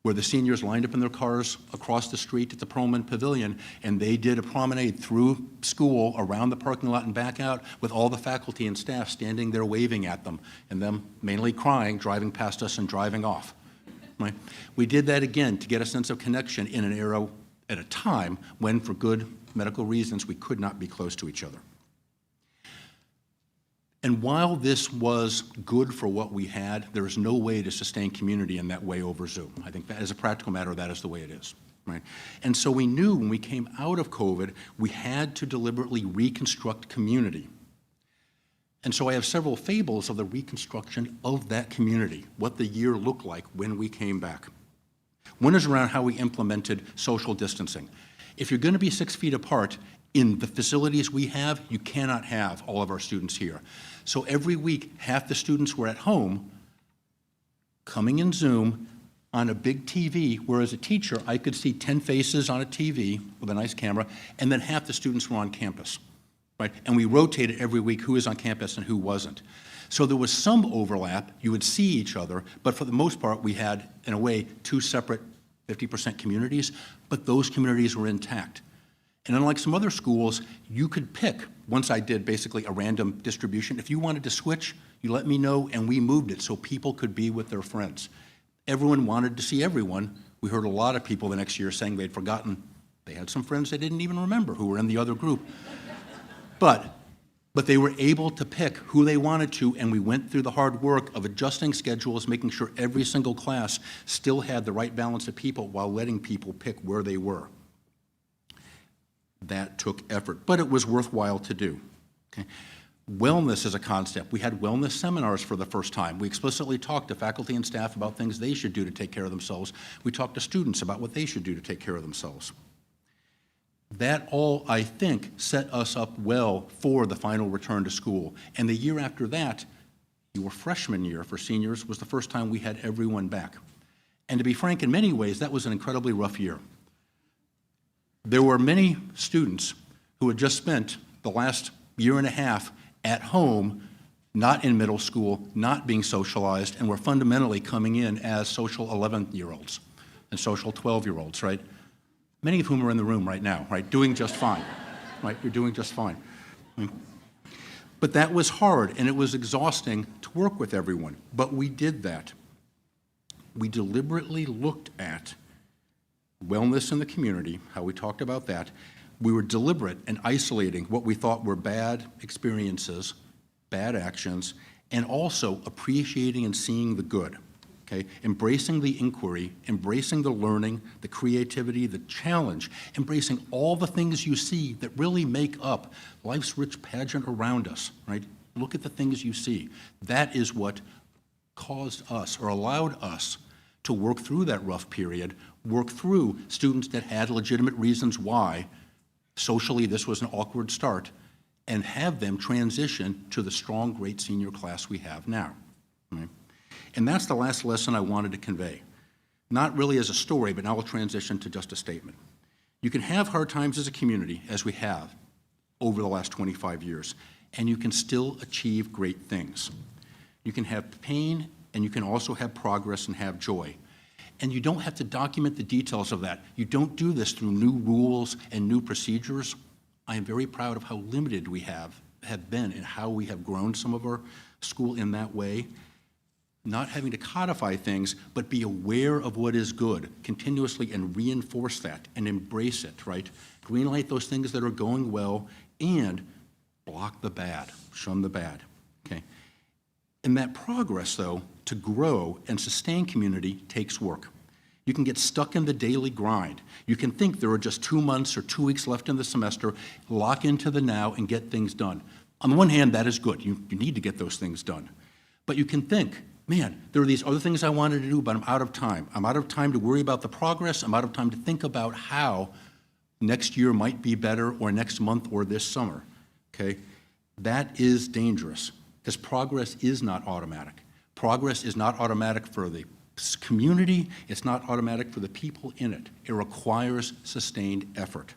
where the seniors lined up in their cars across the street at the Perlman Pavilion, and they did a promenade through school, around the parking lot and back out, with all the faculty and staff standing there waving at them, and them mainly crying, driving past us and driving off. Right? We did that again to get a sense of connection in an era at a time when, for good medical reasons, we could not be close to each other. And while this was good for what we had, there is no way to sustain community in that way over Zoom. I think that as a practical matter, that is the way it is, right? And so we knew when we came out of COVID, we had to deliberately reconstruct community. And so I have several fables of the reconstruction of that community, what the year looked like when we came back. One is around how we implemented social distancing. If you're going to be 6 feet apart, in the facilities we have, you cannot have all of our students here. So every week, half the students were at home, coming in Zoom on a big TV, where as a teacher, I could see 10 faces on a TV with a nice camera, and then half the students were on campus, right? And we rotated every week who was on campus and who wasn't. So there was some overlap, you would see each other, but for the most part, we had, in a way, two separate 50% communities, but those communities were intact. And unlike some other schools, you could pick, once I did basically a random distribution, if you wanted to switch, you let me know and we moved it so people could be with their friends. Everyone wanted to see everyone. We heard a lot of people the next year saying they'd forgotten. They had some friends they didn't even remember who were in the other group. But they were able to pick who they wanted to, and we went through the hard work of adjusting schedules, making sure every single class still had the right balance of people while letting people pick where they were. That took effort, but it was worthwhile to do. Okay. Wellness is a concept. We had wellness seminars for the first time. We explicitly talked to faculty and staff about things they should do to take care of themselves. We talked to students about what they should do to take care of themselves. That all, I think, set us up well for the final return to school. And the year after that, your freshman year for seniors, was the first time we had everyone back. And to be frank, in many ways, that was an incredibly rough year. There were many students who had just spent the last year and a half at home, not in middle school, not being socialized, and were fundamentally coming in as social 11-year-olds and social 12-year-olds, right? Many of whom are in the room right now, right? Doing just fine, right? You're doing just fine. But that was hard, and it was exhausting to work with everyone. But we did that. We deliberately looked at wellness in the community, how we talked about that. We were deliberate in isolating what we thought were bad experiences, bad actions, and also appreciating and seeing the good, okay? Embracing the inquiry, embracing the learning, the creativity, the challenge, embracing all the things you see that really make up life's rich pageant around us, right? Look at the things you see. That is what caused us or allowed us to work through that rough period, work through students that had legitimate reasons why socially this was an awkward start, and have them transition to the strong, great senior class we have now. Right? And that's the last lesson I wanted to convey. Not really as a story, but now I'll transition to just a statement. You can have hard times as a community, as we have over the last 25 years, and you can still achieve great things. You can have pain, and you can also have progress and have joy. And you don't have to document the details of that. You don't do this through new rules and new procedures. I am very proud of how limited we have been in how we have grown some of our school in that way. Not having to codify things, but be aware of what is good continuously and reinforce that and embrace it, right? Greenlight those things that are going well and block the bad, shun the bad, okay? And that progress, though, to grow and sustain community takes work. You can get stuck in the daily grind. You can think there are just 2 months or 2 weeks left in the semester, lock into the now and get things done. On the one hand, that is good. You need to get those things done. But you can think, man, there are these other things I wanted to do, but I'm out of time. I'm out of time to worry about the progress. I'm out of time to think about how next year might be better or next month or this summer, okay? That is dangerous because progress is not automatic. Progress is not automatic for the community. It's not automatic for the people in it. It requires sustained effort.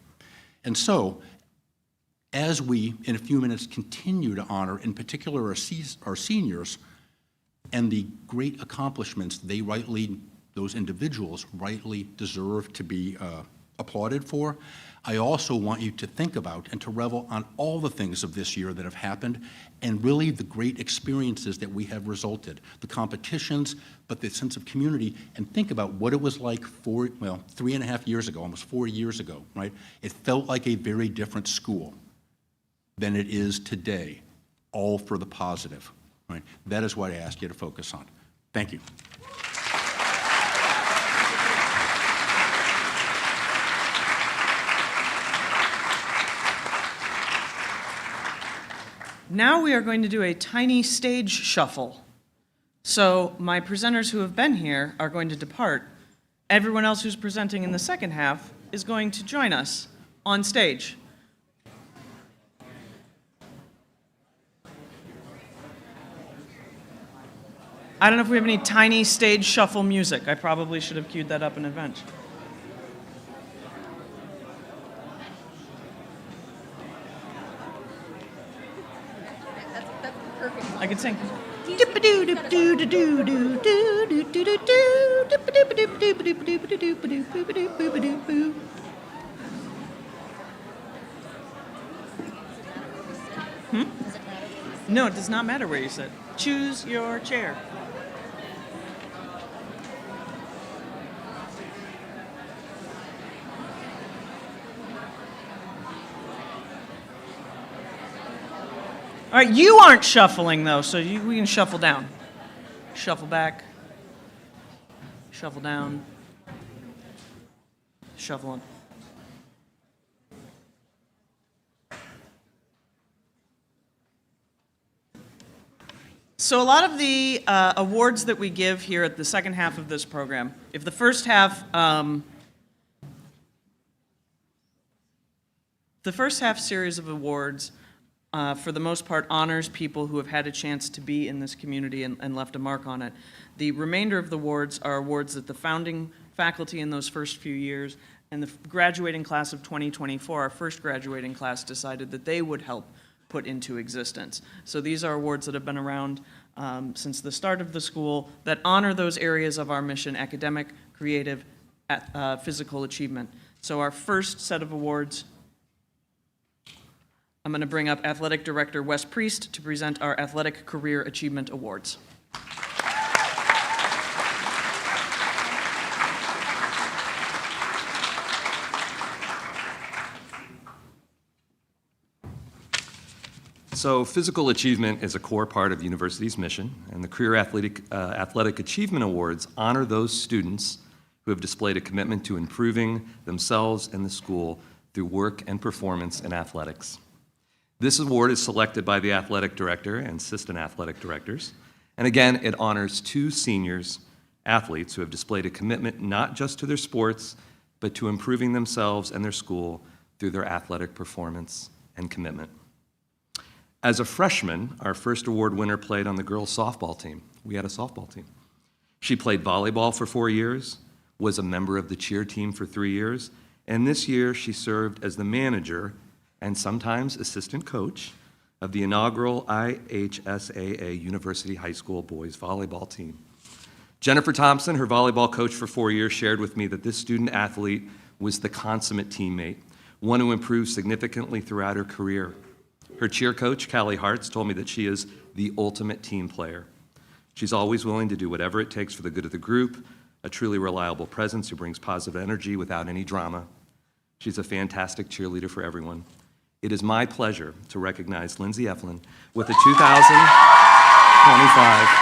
And so, as we, in a few minutes, continue to honor, in particular, our seniors and the great accomplishments those individuals rightly deserve to be applauded for, I also want you to think about and to revel on all the things of this year that have happened and really the great experiences that we have resulted, the competitions, but the sense of community, and think about what it was like 3.5 years ago, almost 4 years ago, right? It felt like a very different school than it is today, all for the positive, right? That is what I ask you to focus on. Thank you. Now we are going to do a tiny stage shuffle. So my presenters who have been here are going to depart. Everyone else who's presenting in the second half is going to join us on stage. I don't know if we have any tiny stage shuffle music. I probably should have queued that up in advance. I can sing. No, it does not matter where you sit. Choose your chair. All right, you aren't shuffling, though, so we can shuffle down. Shuffle back. Shuffle down. Shuffle on. So a lot of the awards that we give here at the second half of this program, if the first half series of awards for the most part, honors people who have had a chance to be in this community and left a mark on it. The remainder of the awards are awards that the founding faculty in those first few years and the graduating class of 2024, our first graduating class, decided that they would help put into existence. So these are awards that have been around since the start of the school that honor those areas of our mission: academic, creative, physical achievement. So our first set of awards I'm going to bring up Athletic Director Wes Priest to present our Athletic Career Achievement Awards. So physical achievement is a core part of university's mission, and the Career Athletic Achievement Awards honor those students who have displayed a commitment to improving themselves and the school through work and performance in athletics. This award is selected by the athletic director and assistant athletic directors, and again, it honors 2 seniors, athletes who have displayed a commitment not just to their sports, but to improving themselves and their school through their athletic performance and commitment. As a freshman, our first award winner played on the girls' softball team. We had a softball team. She played volleyball for 4 years, was a member of the cheer team for 3 years, and this year she served as the manager and sometimes assistant coach of the inaugural IHSAA University High School boys volleyball team. Jennifer Thompson, her volleyball coach for 4 years, shared with me that this student athlete was the consummate teammate, one who improved significantly throughout her career. Her cheer coach, Callie Hartz, told me that she is the ultimate team player. She's always willing to do whatever it takes for the good of the group, a truly reliable presence who brings positive energy without any drama. She's a fantastic cheerleader for everyone. It is my pleasure to recognize Lindsay Eflin with the 2025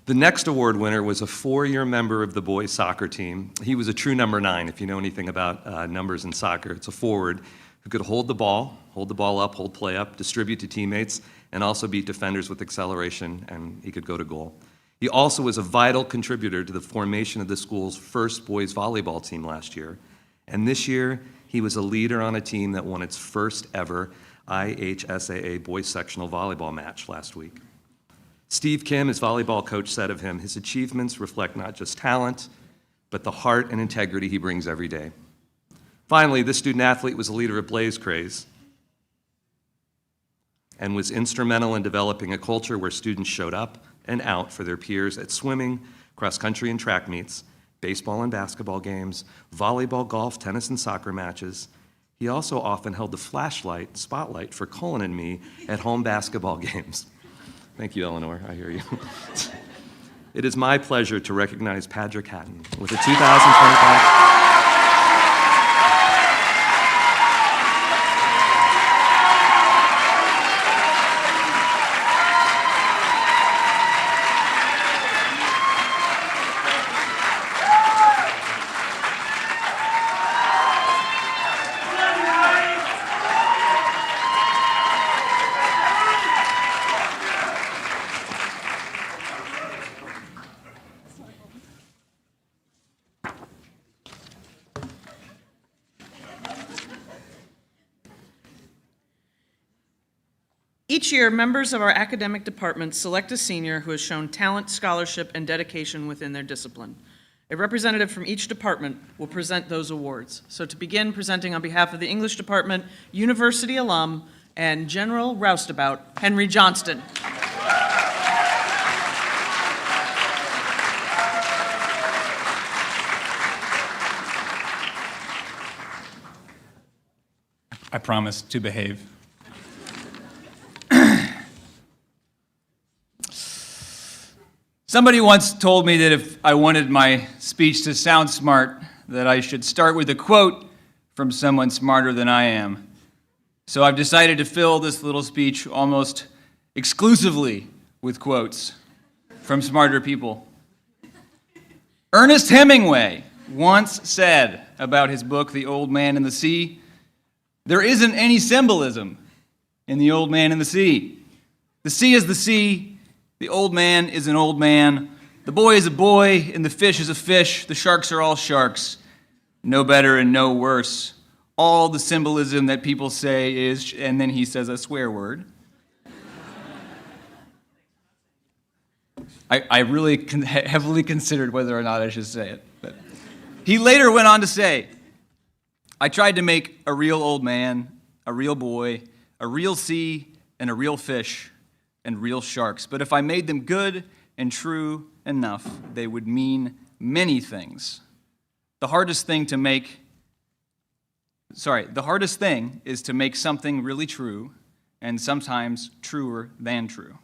The next award winner was a 4-year member of the boys soccer team. He was a true number 9, if you know anything about numbers in soccer. It's a forward who could hold the ball up, hold play up, distribute to teammates, and also beat defenders with acceleration, and he could go to goal. He also was a vital contributor to the formation of the school's first boys volleyball team last year. And this year, he was a leader on a team that won its first ever IHSAA boys sectional volleyball match last week. Steve Kim, his volleyball coach, said of him, his achievements reflect not just talent, but the heart and integrity he brings every day. Finally, this student athlete was a leader at Blaze Craze and was instrumental in developing a culture where students showed up and out for their peers at swimming, cross-country and track meets, baseball and basketball games, volleyball, golf, tennis, and soccer matches. He also often held the spotlight for Colin and me at home basketball games. Thank you, Eleanor. I hear you. It is my pleasure to recognize Patrick Hatton with the 2025. Each year, members of our academic department select a senior who has shown talent, scholarship, and dedication within their discipline. A representative from each department will present those awards. So to begin, presenting on behalf of the English department, university alum, and general roustabout, Henry Johnston. I promise to behave. Somebody once told me that if I wanted my speech to sound smart, that I should start with a quote from someone smarter than I am. So I've decided to fill this little speech almost exclusively with quotes from smarter people. Ernest Hemingway once said about his book, The Old Man and the Sea, "There isn't any symbolism in The Old Man and the Sea. The sea is the sea. The old man is an old man. The boy is a boy, and the fish is a fish. The sharks are all sharks. No better and no worse. All the symbolism that people say is," and then he says a swear word. I really heavily considered whether or not I should say it. But he later went on to say, I tried to make a real old man, a real boy, a real sea, and a real fish, and real sharks. But if I made them good and true enough, they would mean many things. The hardest thing is to make something really true, and sometimes truer than true.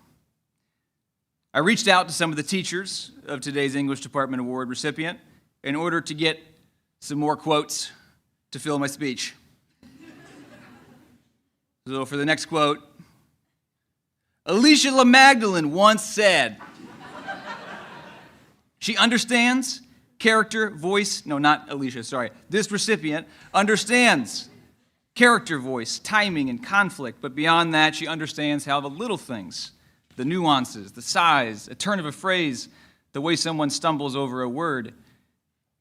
I reached out to some of the teachers of today's English Department Award recipient in order to get some more quotes to fill my speech. So for the next quote, Alicia LaMagdalene once said, she understands character, voice, no, not Alicia, sorry. This recipient understands character, voice, timing, and conflict, but beyond that, she understands how the little things, the nuances, the size, a turn of a phrase, the way someone stumbles over a word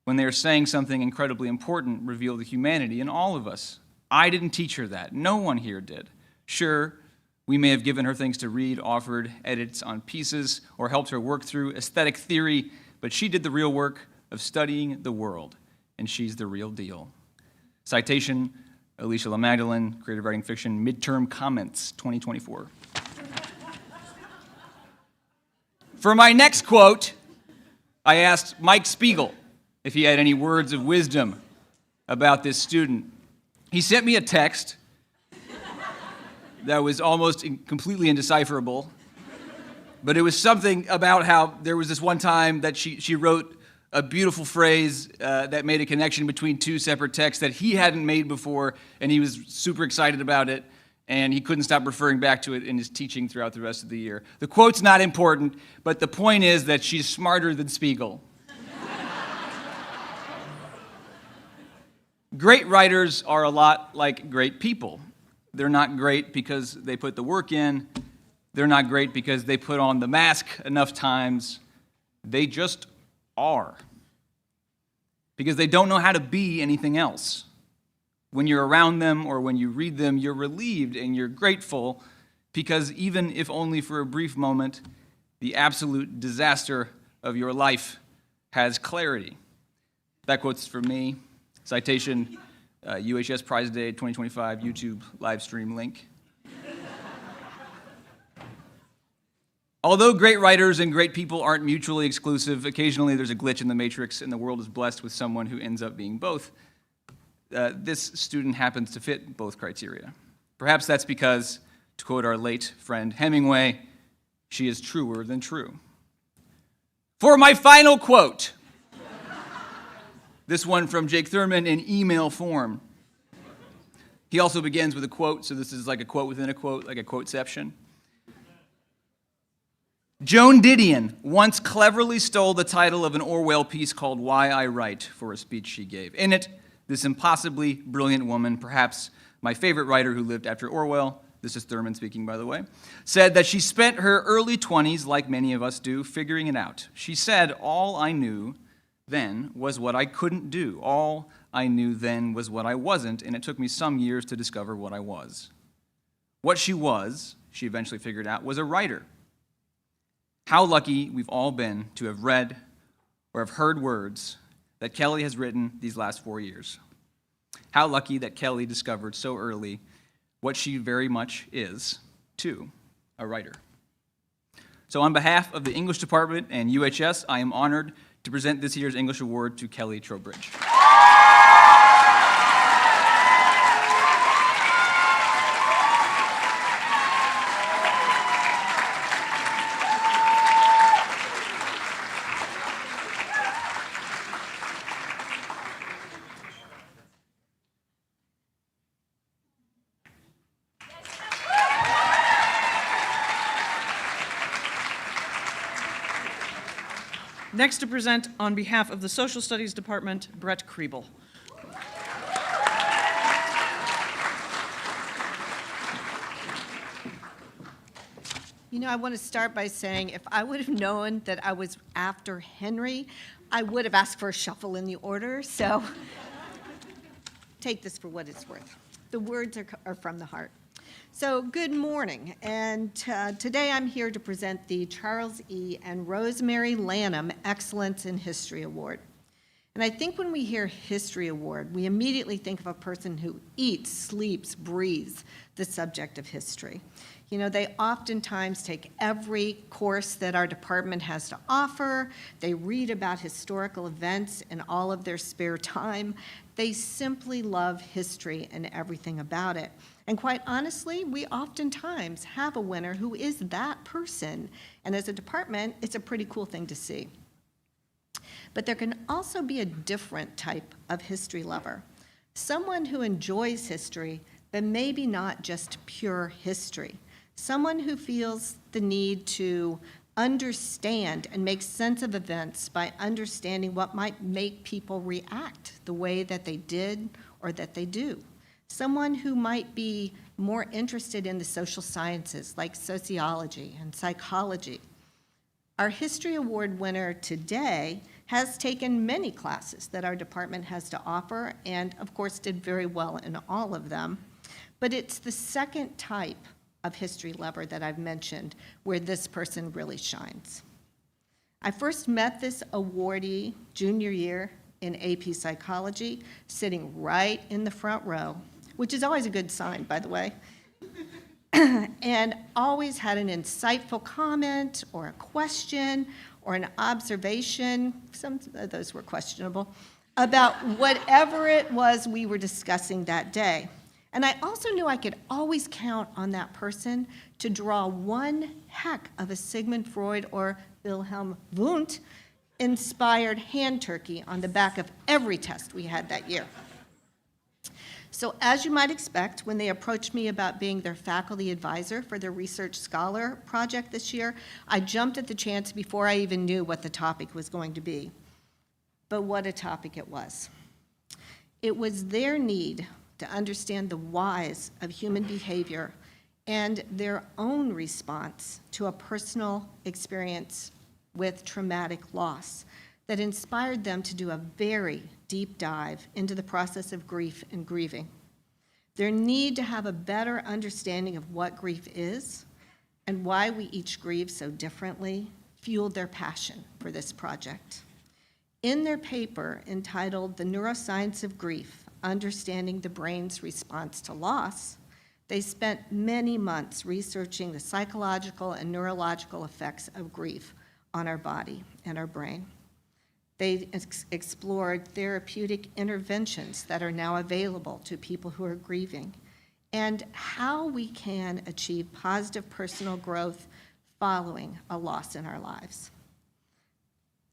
when they are saying something incredibly important reveal the humanity in all of us. I didn't teach her that. No one here did. Sure, we may have given her things to read, offered edits on pieces, or helped her work through aesthetic theory, but she did the real work of studying the world, and she's the real deal. Citation, Alicia LaMagdalene, Creative Writing Fiction, Midterm Comments, 2024. For my next quote, I asked Mike Spiegel if he had any words of wisdom about this student. He sent me a text that was almost completely indecipherable, but it was something about how there was this one time that she wrote a beautiful phrase that made a connection between two separate texts that he hadn't made before, and he was super excited about it, and he couldn't stop referring back to it in his teaching throughout the rest of the year. The quote's not important, but the point is that she's smarter than Spiegel. Great writers are a lot like great people. They're not great because they put the work in. They're not great because they put on the mask enough times. They just are. Because they don't know how to be anything else. When you're around them or when you read them, you're relieved and you're grateful because even if only for a brief moment, the absolute disaster of your life has clarity. That quote's from me. Citation, UHS Prize Day 2025 YouTube live stream link. Although great writers and great people aren't mutually exclusive, occasionally there's a glitch in the matrix and the world is blessed with someone who ends up being both. This student happens to fit both criteria. Perhaps that's because, to quote our late friend Hemingway, she is truer than true. For my final quote, this one from Jake Thurman in email form. He also begins with a quote, so this is like a quote within a quote, like a quoteception. Joan Didion once cleverly stole the title of an Orwell piece called Why I Write for a speech she gave. In it, this impossibly brilliant woman, perhaps my favorite writer who lived after Orwell, this is Thurman speaking, by the way, said that she spent her early 20s, like many of us do, figuring it out. She said, all I knew then was what I couldn't do. All I knew then was what I wasn't, and it took me some years to discover what I was. What she was, she eventually figured out, was a writer. How lucky we've all been to have read or have heard words that Kelly has written these last 4 years. How lucky that Kelly discovered so early what she very much is, too, a writer. So on behalf of the English Department and UHS, I am honored to present this year's English Award to Kelly Trowbridge. Next to present on behalf of the Social Studies Department, Brett Kriebel. You know, I want to start by saying if I would have known that I was after Henry, I would have asked for a shuffle in the order, so take this for what it's worth. The words are from the heart. So good morning, and today I'm here to present the Charles E. and Rosemary Lanham Excellence in History Award. And I think when we hear History Award, we immediately think of a person who eats, sleeps, breathes the subject of history. You know, they oftentimes take every course that our department has to offer. They read about historical events in all of their spare time. They simply love history and everything about it. And quite honestly, we oftentimes have a winner who is that person. And as a department, it's a pretty cool thing to see. But there can also be a different type of history lover. Someone who enjoys history, but maybe not just pure history. Someone who feels the need to understand and make sense of events by understanding what might make people react the way that they did or that they do. Someone who might be more interested in the social sciences like sociology and psychology. Our History Award winner today has taken many classes that our department has to offer and of course did very well in all of them. But it's the second type of history lover that I've mentioned where this person really shines. I first met this awardee junior year in AP Psychology, sitting right in the front row, which is always a good sign, by the way, and always had an insightful comment or a question or an observation, some of those were questionable, about whatever it was we were discussing that day. And I also knew I could always count on that person to draw one heck of a Sigmund Freud or Wilhelm Wundt inspired hand turkey on the back of every test we had that year. So as you might expect, when they approached me about being their faculty advisor for their Research Scholar project this year, I jumped at the chance before I even knew what the topic was going to be. But what a topic it was. It was their need to understand the whys of human behavior and their own response to a personal experience with traumatic loss that inspired them to do a very deep dive into the process of grief and grieving. Their need to have a better understanding of what grief is and why we each grieve so differently fueled their passion for this project. In their paper entitled The Neuroscience of Grief, Understanding the Brain's Response to Loss, they spent many months researching the psychological and neurological effects of grief on our body and our brain. They explored therapeutic interventions that are now available to people who are grieving and how we can achieve positive personal growth following a loss in our lives.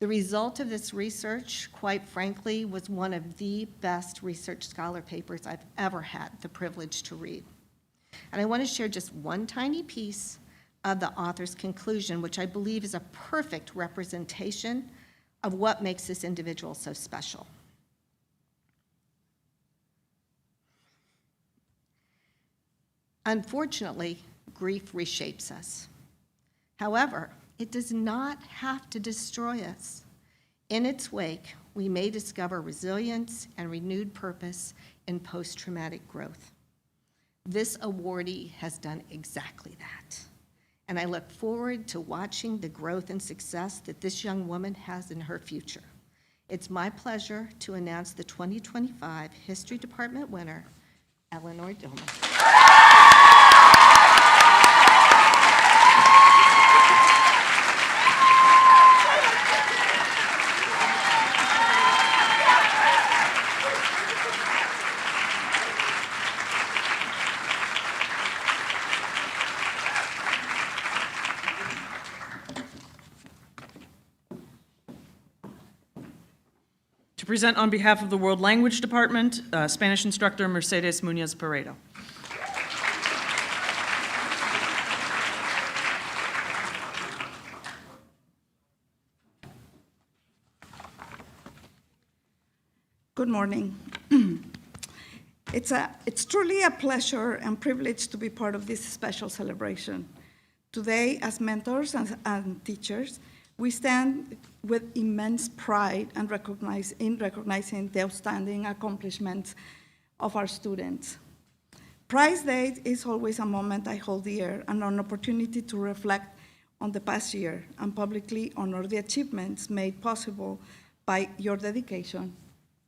The result of this research, quite frankly, was one of the best research scholar papers I've ever had the privilege to read. And I want to share just one tiny piece of the author's conclusion, which I believe is a perfect representation of what makes this individual so special. Unfortunately, grief reshapes us. However, it does not have to destroy us. In its wake, we may discover resilience and renewed purpose in post-traumatic growth. This awardee has done exactly that. And I look forward to watching the growth and success that this young woman has in her future. It's my pleasure to announce the 2025 History Department winner, Eleanor Dillman. To present on behalf of the World Language Department, Spanish instructor Mercedes Muñoz Peredo. Good morning. It's truly a pleasure and privilege to be part of this special celebration. Today, as mentors and teachers, we stand with immense pride and recognizing the outstanding accomplishments of our students. Prize Day is always a moment I hold dear and an opportunity to reflect on the past year and publicly honor the achievements made possible by your dedication,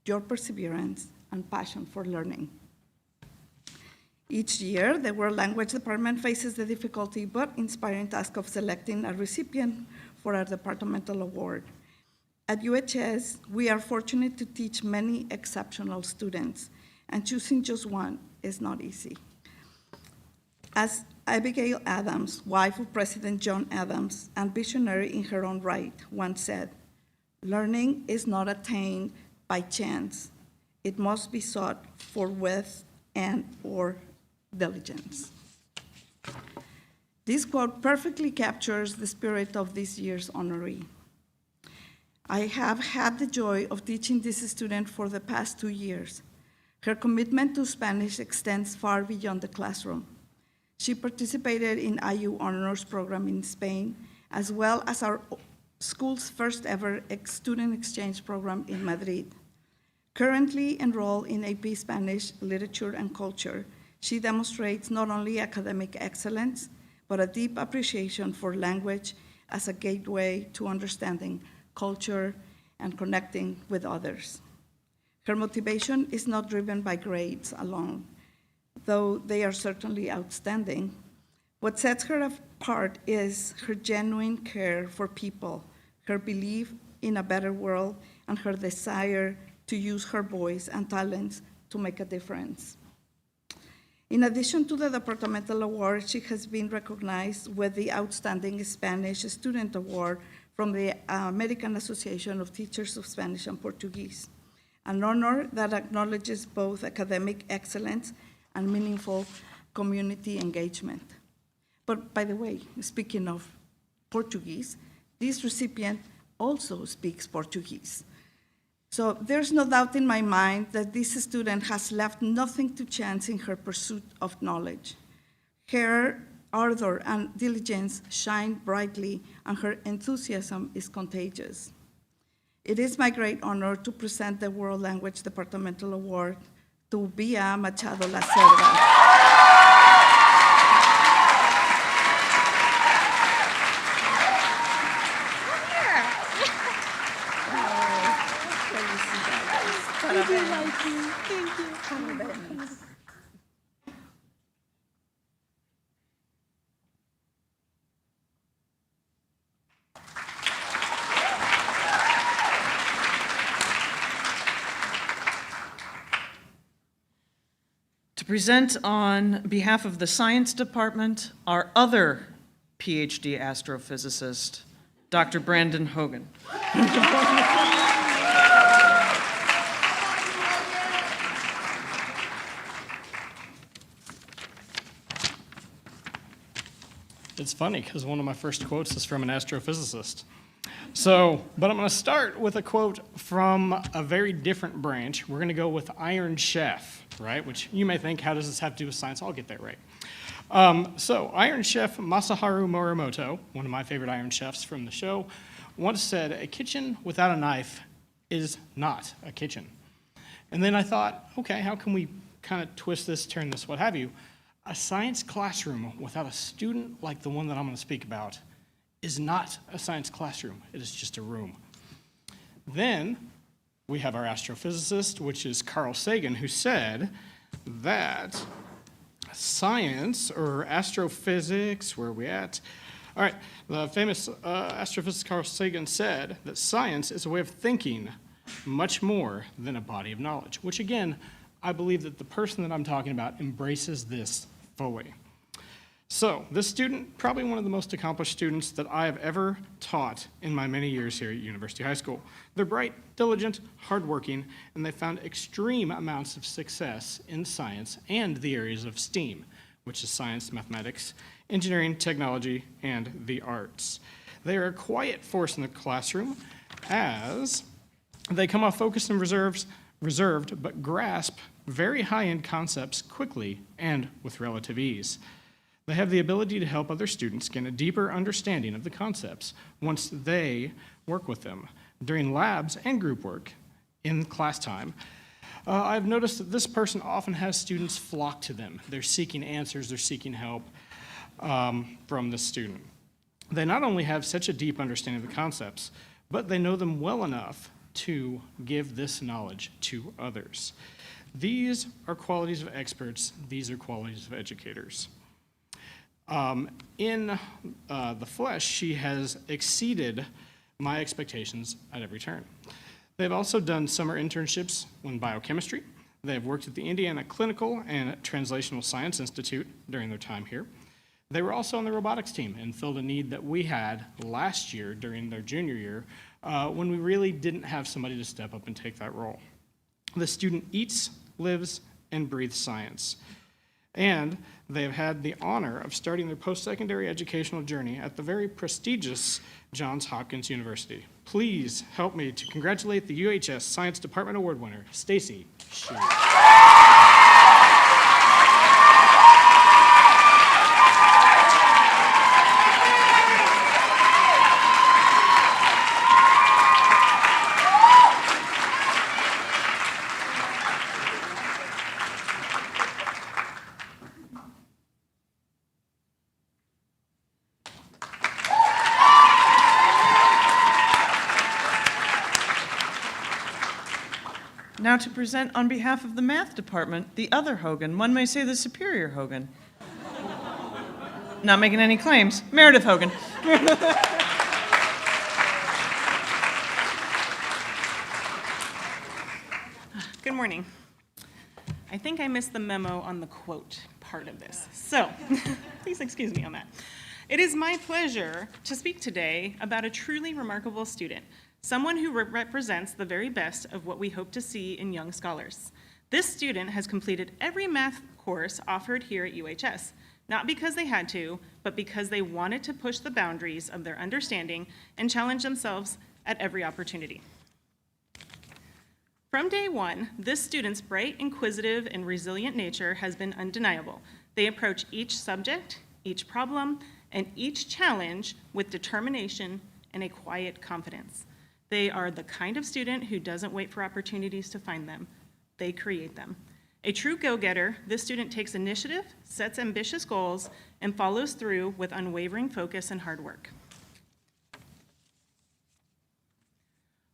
your perseverance, and passion for learning. Each year, the World Language Department faces the difficulty but inspiring task of selecting a recipient for our departmental award. At UHS, we are fortunate to teach many exceptional students, and choosing just one is not easy. As Abigail Adams, wife of President John Adams, and visionary in her own right, once said, "Learning is not attained by chance. It must be sought for with and/or diligence." This quote perfectly captures the spirit of this year's honoree. I have had the joy of teaching this student for the past 2 years. Her commitment to Spanish extends far beyond the classroom. She participated in IU Honors Program in Spain, as well as our school's first ever student exchange program in Madrid. Currently enrolled in AP Spanish Literature and Culture, she demonstrates not only academic excellence, but a deep appreciation for language as a gateway to understanding culture and connecting with others. Her motivation is not driven by grades alone, though they are certainly outstanding. What sets her apart is her genuine care for people, her belief in a better world, and her desire to use her voice and talents to make a difference. In addition to the departmental award, she has been recognized with the Outstanding Spanish Student Award from the American Association of Teachers of Spanish and Portuguese, an honor that acknowledges both academic excellence and meaningful community engagement. But by the way, speaking of Portuguese, this recipient also speaks Portuguese. So there's no doubt in my mind that this student has left nothing to chance in her pursuit of knowledge. Her ardor and diligence shine brightly, and her enthusiasm is contagious. It is my great honor to present the World Language Departmental Award to Bia Machado Lacerda. Thank you, Mikey. Thank you. To present on behalf of the Science Department, our other PhD astrophysicist, Dr. Brandon Hogan. It's funny because one of my first quotes is from an astrophysicist. But I'm going to start with a quote from a very different branch. We're going to go with Iron Chef, right? Which you may think, how does this have to do with science? I'll get that right. Iron Chef Masaharu Morimoto, one of my favorite Iron Chefs from the show, once said, "A kitchen without a knife is not a kitchen." And then I thought, okay, how can we kind of twist this, turn this, what have you? A science classroom without a student like the one that I'm going to speak about is not a science classroom. It is just a room. Then we have our astrophysicist, which is Carl Sagan, who said that science, or astrophysics, where are we at? All right, the famous astrophysicist Carl Sagan said that science is a way of thinking much more than a body of knowledge, which again, I believe that the person that I'm talking about embraces this fully. So this student, probably one of the most accomplished students that I have ever taught in my many years here at University High School. They're bright, diligent, hardworking, and they found extreme amounts of success in science and the areas of STEAM, which is science, mathematics, engineering, technology, and the arts. They are a quiet force in the classroom as they come off focused and reserved, but grasp very high-end concepts quickly and with relative ease. They have the ability to help other students gain a deeper understanding of the concepts once they work with them during labs and group work in class time. I've noticed that this person often has students flock to them. They're seeking answers, they're seeking help from this student. They not only have such a deep understanding of the concepts, but they know them well enough to give this knowledge to others. These are qualities of experts. These are qualities of educators. In the flesh, she has exceeded my expectations at every turn. They've also done summer internships in biochemistry. They have worked at the Indiana Clinical and Translational Science Institute during their time here. They were also on the robotics team and filled a need that we had last year during their junior year when we really didn't have somebody to step up and take that role. The student eats, lives, and breathes science. And they have had the honor of starting their post-secondary educational journey at the very prestigious Johns Hopkins University. Please help me to congratulate the UHS Science Department Award winner, Stacy Schmidt. Now to present on behalf of the math department, the other Hogan, one may say the superior Hogan. Not making any claims, Meredith Hogan. Good morning. I think I missed the memo on the quote part of this, so please excuse me on that. It is my pleasure to speak today about a truly remarkable student, someone who represents the very best of what we hope to see in young scholars. This student has completed every math course offered here at UHS, not because they had to, but because they wanted to push the boundaries of their understanding and challenge themselves at every opportunity. From day one, this student's bright, inquisitive, and resilient nature has been undeniable. They approach each subject, each problem, and each challenge with determination and a quiet confidence. They are the kind of student who doesn't wait for opportunities to find them. They create them. A true go-getter, this student takes initiative, sets ambitious goals, and follows through with unwavering focus and hard work.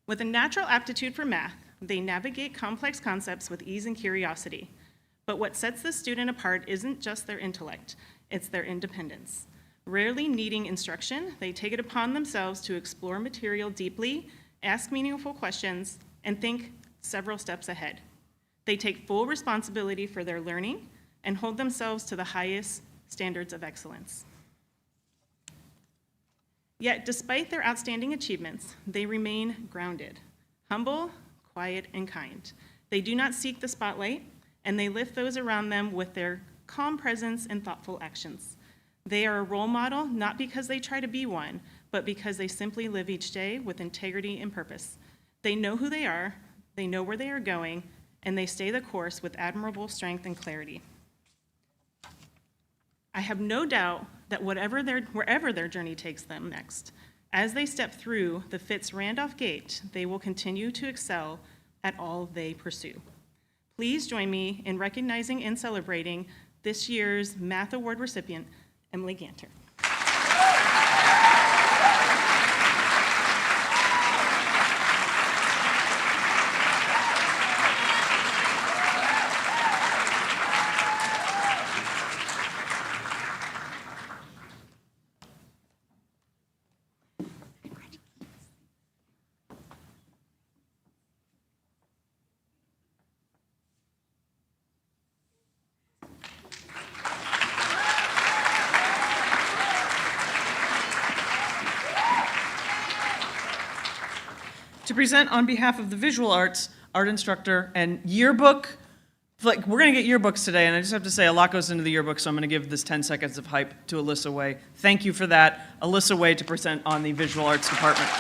With a natural aptitude for math, they navigate complex concepts with ease and curiosity. But what sets this student apart isn't just their intellect, it's their independence. Rarely needing instruction, they take it upon themselves to explore material deeply, ask meaningful questions, and think several steps ahead. They take full responsibility for their learning and hold themselves to the highest standards of excellence. Yet, despite their outstanding achievements, they remain grounded, humble, quiet, and kind. They do not seek the spotlight, and they lift those around them with their calm presence and thoughtful actions. They are a role model not because they try to be one, but because they simply live each day with integrity and purpose. They know who they are, they know where they are going, and they stay the course with admirable strength and clarity. I have no doubt that wherever their journey takes them next, as they step through the Fitz-Randolph gate, they will continue to excel at all they pursue. Please join me in recognizing and celebrating this year's Math Award recipient, Emily Ganter. To present on behalf of the visual arts, art instructor, and yearbook, like we're gonna get yearbooks today, and I just have to say a lot goes into the yearbook, so I'm gonna give this 10 seconds of hype to Alyssa Way. Thank you for that. Alyssa Way to present on the visual arts department.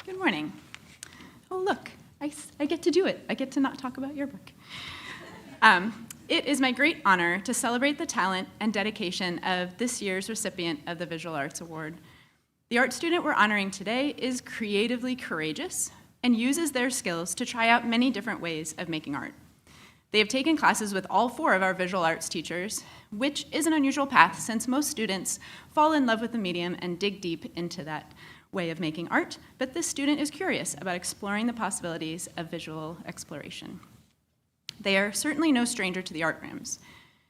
Good morning. Oh, look, I get to do it. I get to not talk about yearbook. It is my great honor to celebrate the talent and dedication of this year's recipient of the Visual Arts Award. The art student we're honoring today is creatively courageous and uses their skills to try out many different ways of making art. They have taken classes with all 4 of our visual arts teachers, which is an unusual path since most students fall in love with the medium and dig deep into that way of making art, but this student is curious about exploring the possibilities of visual exploration. They are certainly no stranger to the art rooms.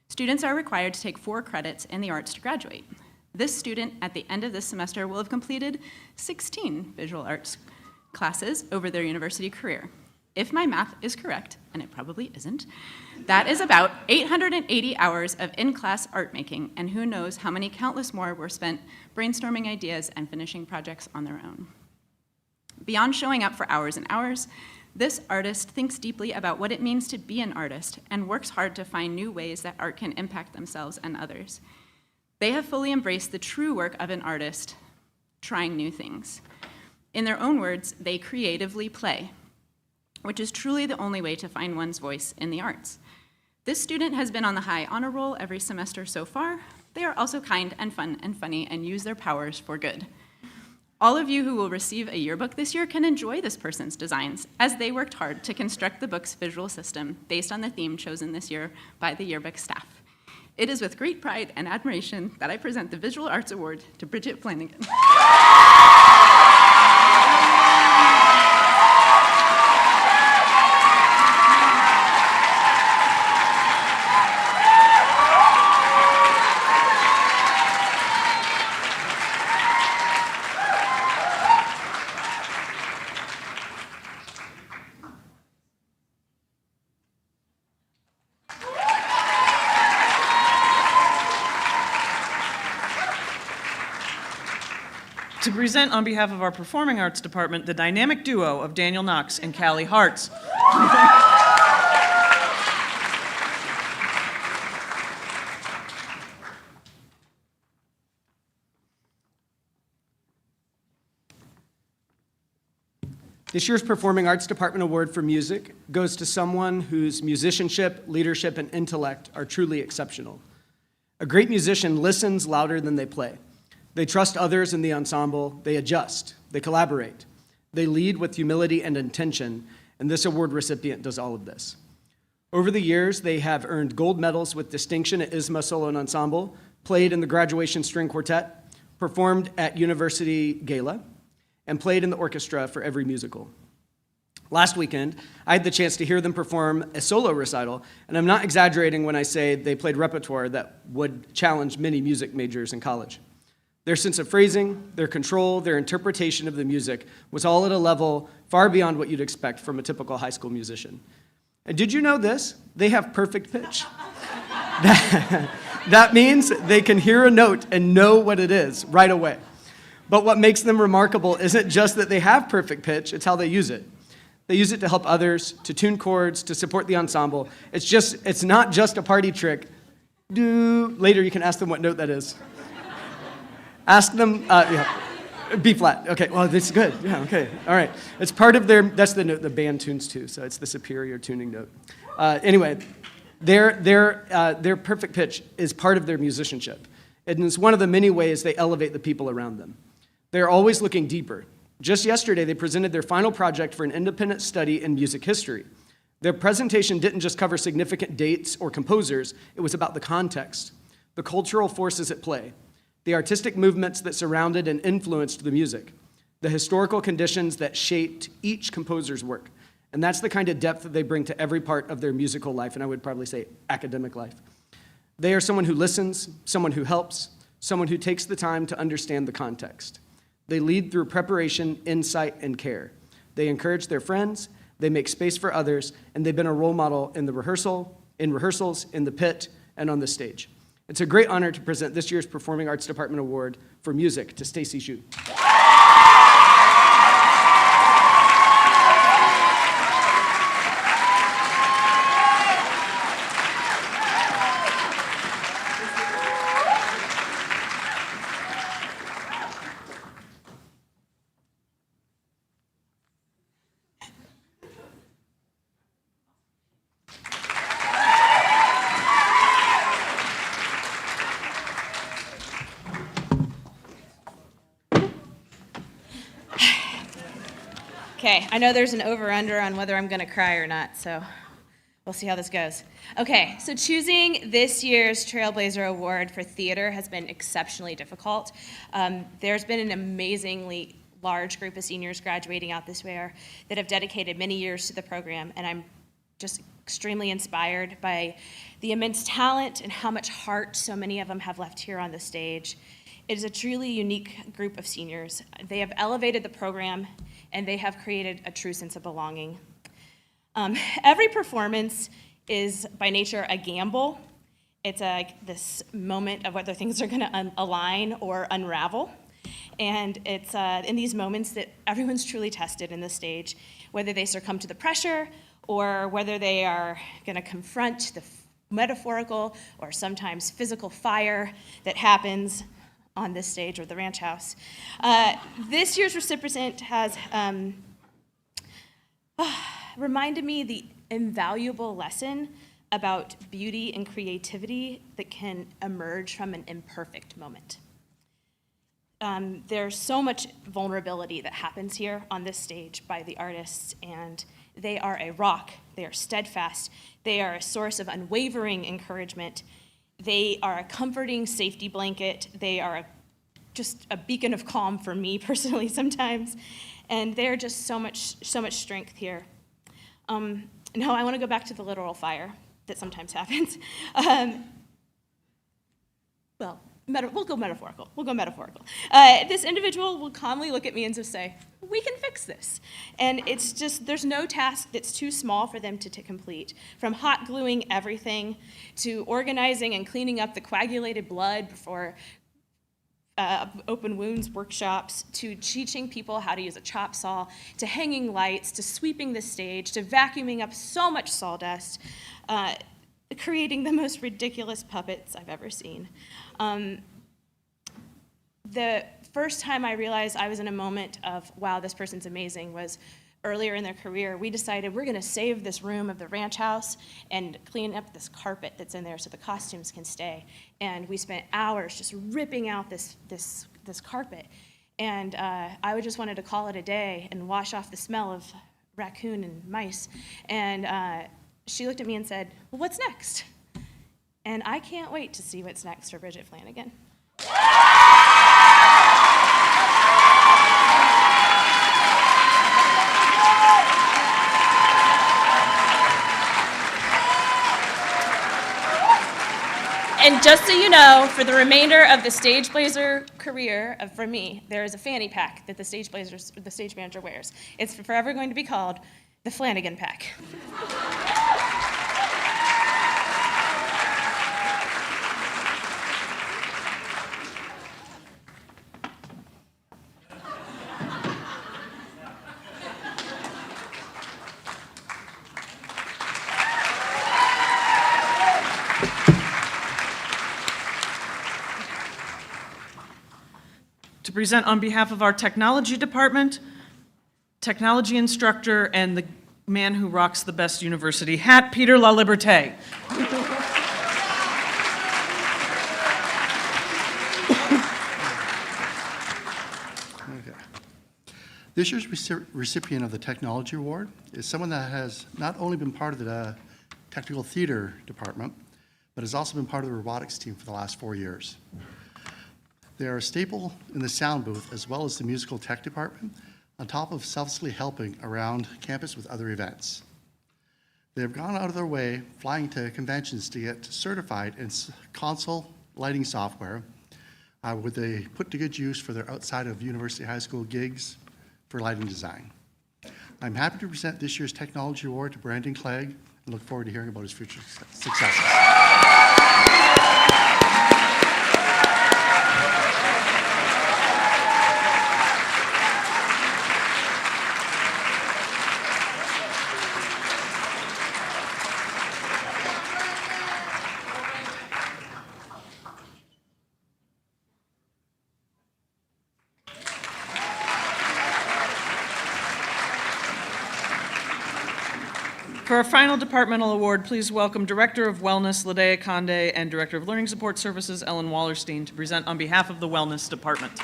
Students are required to take 4 credits in the arts to graduate. This student, at the end of this semester, will have completed 16 visual arts classes over their university career. If my math is correct, and it probably isn't, that is about 880 hours of in-class art making, and who knows how many countless more were spent brainstorming ideas and finishing projects on their own. Beyond showing up for hours and hours, this artist thinks deeply about what it means to be an artist and works hard to find new ways that art can impact themselves and others. They have fully embraced the true work of an artist, trying new things. In their own words, they creatively play, which is truly the only way to find one's voice in the arts. This student has been on the high honor roll every semester so far. They are also kind and fun and funny and use their powers for good. All of you who will receive a yearbook this year can enjoy this person's designs, as they worked hard to construct the book's visual system based on the theme chosen this year by the yearbook staff. It is with great pride and admiration that I present the Visual Arts Award to Bridget Flanagan. To present on behalf of our Performing Arts Department, the dynamic duo of Daniel Knox and Callie Hartz. This year's Performing Arts Department Award for Music goes to someone whose musicianship, leadership, and intellect are truly exceptional. A great musician listens louder than they play. They trust others in the ensemble, they adjust, they collaborate, they lead with humility and intention, and this award recipient does all of this. Over the years, they have earned gold medals with distinction at ISMA Solo and Ensemble, played in the Graduation String Quartet, performed at University Gala, and played in the orchestra for every musical. Last weekend, I had the chance to hear them perform a solo recital, and I'm not exaggerating when I say they played repertoire that would challenge many music majors in college. Their sense of phrasing, their control, their interpretation of the music was all at a level far beyond what you'd expect from a typical high school musician. And did you know this? They have perfect pitch. That means they can hear a note and know what it is right away. But what makes them remarkable isn't just that they have perfect pitch, it's how they use it. They use it to help others, to tune chords, to support the ensemble. It's not just a party trick. Later you can ask them what note that is. Ask them, B flat. Okay, well, that's good. Yeah, okay, all right. It's part of that's the note the band tunes to, so it's the superior tuning note. Anyway, their perfect pitch is part of their musicianship. And it's one of the many ways they elevate the people around them. They're always looking deeper. Just yesterday, they presented their final project for an independent study in music history. Their presentation didn't just cover significant dates or composers, it was about the context, the cultural forces at play, the artistic movements that surrounded and influenced the music, the historical conditions that shaped each composer's work. And that's the kind of depth that they bring to every part of their musical life, and I would probably say academic life. They are someone who listens, someone who helps, someone who takes the time to understand the context. They lead through preparation, insight, and care. They encourage their friends, they make space for others, and they've been a role model in rehearsals, in the pit, and on the stage. It's a great honor to present this year's Performing Arts Department Award for Music to Stacy Zhu. Okay, I know there's an over-under on whether I'm going to cry or not, so We'll see how this goes. Okay, so choosing this year's Trailblazer Award for theater has been exceptionally difficult. There's been an amazingly large group of seniors graduating out this year that have dedicated many years to the program, and I'm just extremely inspired by the immense talent and how much heart so many of them have left here on the stage. It is a truly unique group of seniors. They have elevated the program, and they have created a true sense of belonging. Every performance is by nature a gamble. It's this moment of whether things are going to align or unravel. And it's in these moments that everyone's truly tested in the stage, whether they succumb to the pressure or whether they are going to confront the metaphorical or sometimes physical fire that happens on this stage or the ranch house. This year's recipient has reminded me the invaluable lesson about beauty and creativity that can emerge from an imperfect moment. There's so much vulnerability that happens here on this stage by the artists, and they are a rock, they are steadfast, they are a source of unwavering encouragement, they are a comforting safety blanket, they are just a beacon of calm for me personally sometimes, and they're just so much strength here. Now I want to go back to the literal fire that sometimes happens. We'll go metaphorical. This individual will calmly look at me and just say, we can fix this. And it's just, there's no task that's too small for them to complete. From hot gluing everything, to organizing and cleaning up the coagulated blood before open wounds workshops, to teaching people how to use a chop saw, to hanging lights, to sweeping the stage, to vacuuming up so much sawdust, creating the most ridiculous puppets I've ever seen. The first time I realized I was in a moment of, wow, this person's amazing, was earlier in their career. We decided we're going to save this room of the ranch house and clean up this carpet that's in there so the costumes can stay. And we spent hours just ripping out this carpet. And I just wanted to call it a day and wash off the smell of raccoon and mice. And she looked at me and said, well, what's next? And I can't wait to see what's next for Bridget Flanagan. And just so you know, for the remainder of the Stage Blazer career, for me, there is a fanny pack that the stage manager wears. It's forever going to be called the Flanagan pack. To present on behalf of our technology department, technology instructor, and the man who rocks the best university hat, Peter LaLiberte. Okay. This year's recipient of the Technology Award is someone that has not only been part of the technical theater department, but has also been part of the robotics team for the last 4 years. They are a staple in the sound booth as well as the musical tech department, on top of selflessly helping around campus with other events. They have gone out of their way flying to conventions to get certified in console lighting software, where they put to good use for their outside of university high school gigs for lighting design. I'm happy to present this year's Technology Award to Brandon Clegg and look forward to hearing about his future successes. For our final departmental award, please welcome Director of Wellness, Ladea Conde, and Director of Learning Support Services, Ellen Wallerstein, to present on behalf of the Wellness Department.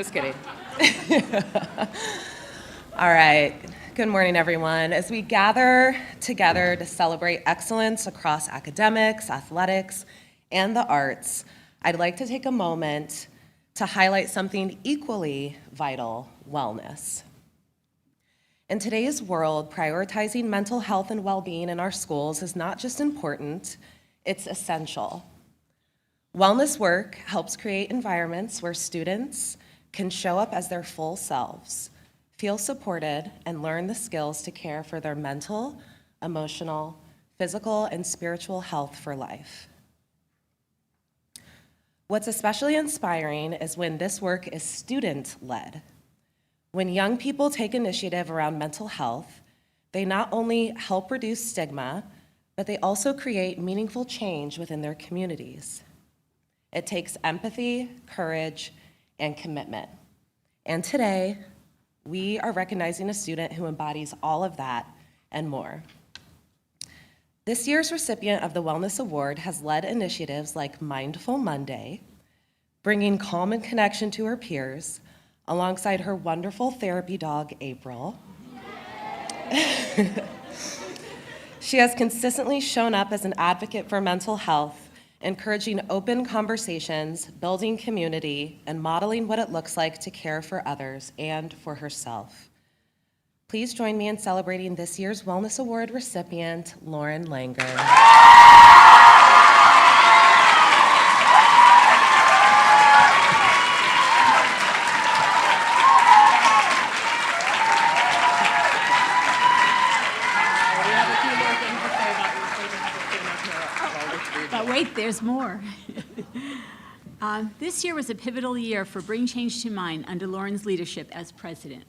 Just kidding. All right. Good morning, everyone. As we gather together to celebrate excellence across academics, athletics, and the arts, I'd like to take a moment to highlight something equally vital: wellness. In today's world, prioritizing mental health and well-being in our schools is not just important, it's essential. Wellness work helps create environments where students can show up as their full selves, feel supported, and learn the skills to care for their mental, emotional, physical, and spiritual health for life. What's especially inspiring is when this work is student-led. When young people take initiative around mental health, they not only help reduce stigma, but they also create meaningful change within their communities. It takes empathy, courage, and commitment. And today, we are recognizing a student who embodies all of that and more. This year's recipient of the Wellness Award has led initiatives like Mindful Monday, bringing calm and connection to her peers, alongside her wonderful therapy dog, April. She has consistently shown up as an advocate for mental health, encouraging open conversations, building community, and modeling what it looks like to care for others and for herself. Please join me in celebrating this year's Wellness Award recipient, Lauren Langer. But wait, there's more. This year was a pivotal year for Bring Change to Mind under Lauren's leadership as president.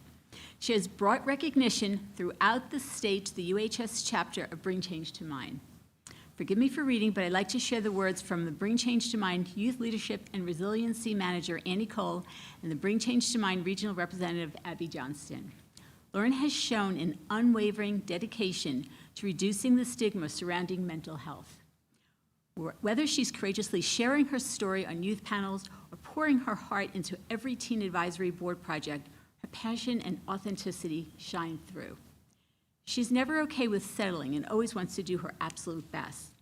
She has brought recognition throughout the state to the UHS chapter of Bring Change to Mind. Forgive me for reading, but I'd like to share the words from the Bring Change to Mind Youth Leadership and Resiliency Manager, Annie Cole, and the Bring Change to Mind Regional Representative, Abby Johnston. Lauren has shown an unwavering dedication to reducing the stigma surrounding mental health. Whether she's courageously sharing her story on youth panels or pouring her heart into every teen advisory board project, her passion and authenticity shine through. She's never okay with settling and always wants to do her absolute best.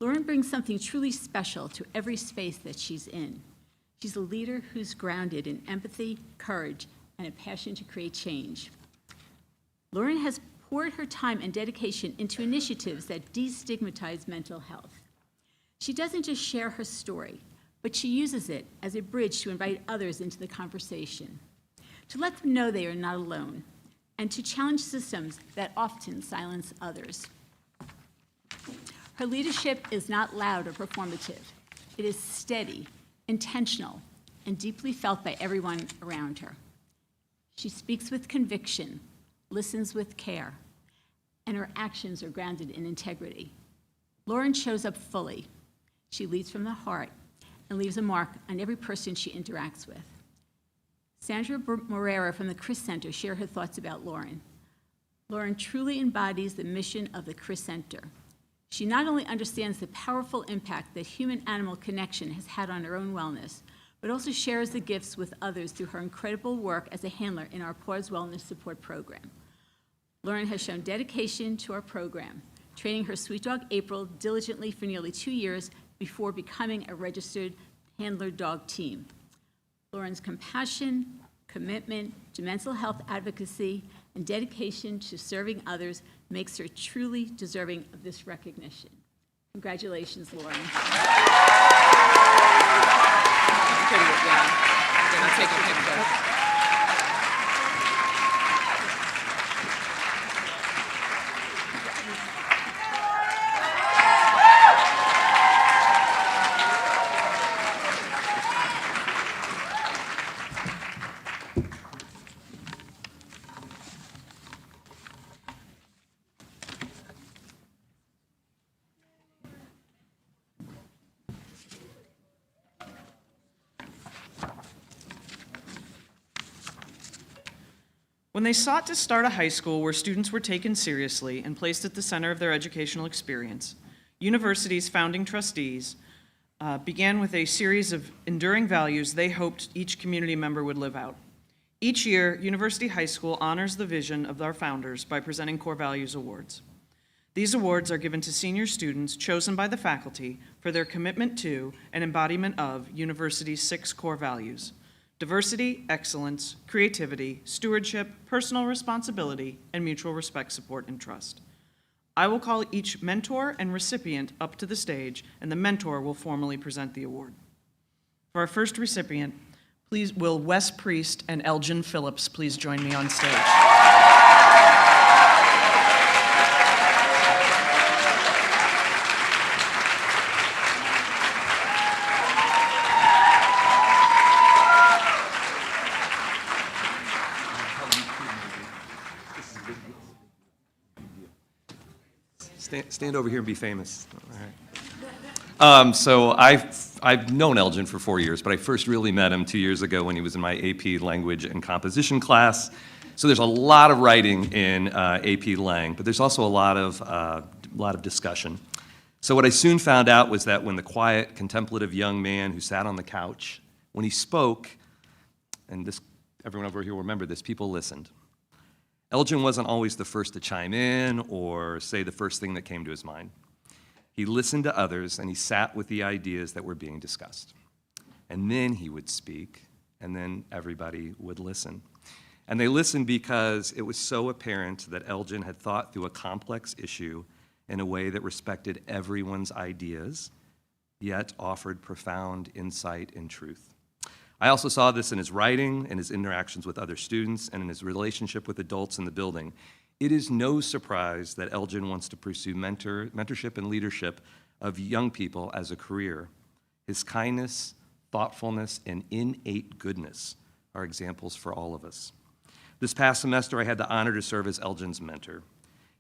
Lauren brings something truly special to every space that she's in. She's a leader who's grounded in empathy, courage, and a passion to create change. Lauren has poured her time and dedication into initiatives that destigmatize mental health. She doesn't just share her story, but she uses it as a bridge to invite others into the conversation, to let them know they are not alone, and to challenge systems that often silence others. Her leadership is not loud or performative. It is steady, intentional, and deeply felt by everyone around her. She speaks with conviction, listens with care, and her actions are grounded in integrity. Lauren shows up fully. She leads from the heart and leaves a mark on every person she interacts with. Sandra Morera from the Chris Center shared her thoughts about Lauren. Lauren truly embodies the mission of the Chris Center. She not only understands the powerful impact that human-animal connection has had on her own wellness, but also shares the gifts with others through her incredible work as a handler in our Paws Wellness Support Program. Lauren has shown dedication to our program, training her sweet dog April diligently for nearly 2 years before becoming a registered handler dog team. Lauren's compassion, commitment to mental health advocacy, and dedication to serving others makes her truly deserving of this recognition. Congratulations, Lauren. Take a picture. When they sought to start a high school where students were taken seriously and placed at the center of their educational experience, university's founding trustees began with a series of enduring values they hoped each community member would live out. Each year, University High School honors the vision of our founders by presenting Core Values Awards. These awards are given to senior students chosen by the faculty for their commitment to and embodiment of university's 6 core values: diversity, excellence, creativity, stewardship, personal responsibility, and mutual respect, support, and trust. I will call each mentor and recipient up to the stage, and the mentor will formally present the award. For our first recipient, please will Wes Priest and Elgin Phillips please join me on stage. Stand over here and be famous. All right. So I've known Elgin for 4 years, but I first really met him 2 years ago when he was in my AP Language and Composition class. So there's a lot of writing in AP Lang, but there's also a lot of discussion. So what I soon found out was that when the quiet, contemplative young man who sat on the couch, when he spoke, and this, everyone over here will remember this, people listened. Elgin wasn't always the first to chime in or say the first thing that came to his mind. He listened to others, and he sat with the ideas that were being discussed. And then he would speak, and then everybody would listen. And they listened because it was so apparent that Elgin had thought through a complex issue in a way that respected everyone's ideas, yet offered profound insight and truth. I also saw this in his writing, in his interactions with other students, and in his relationship with adults in the building. It is no surprise that Elgin wants to pursue mentorship and leadership of young people as a career. His kindness, thoughtfulness, and innate goodness are examples for all of us. This past semester, I had the honor to serve as Elgin's mentor.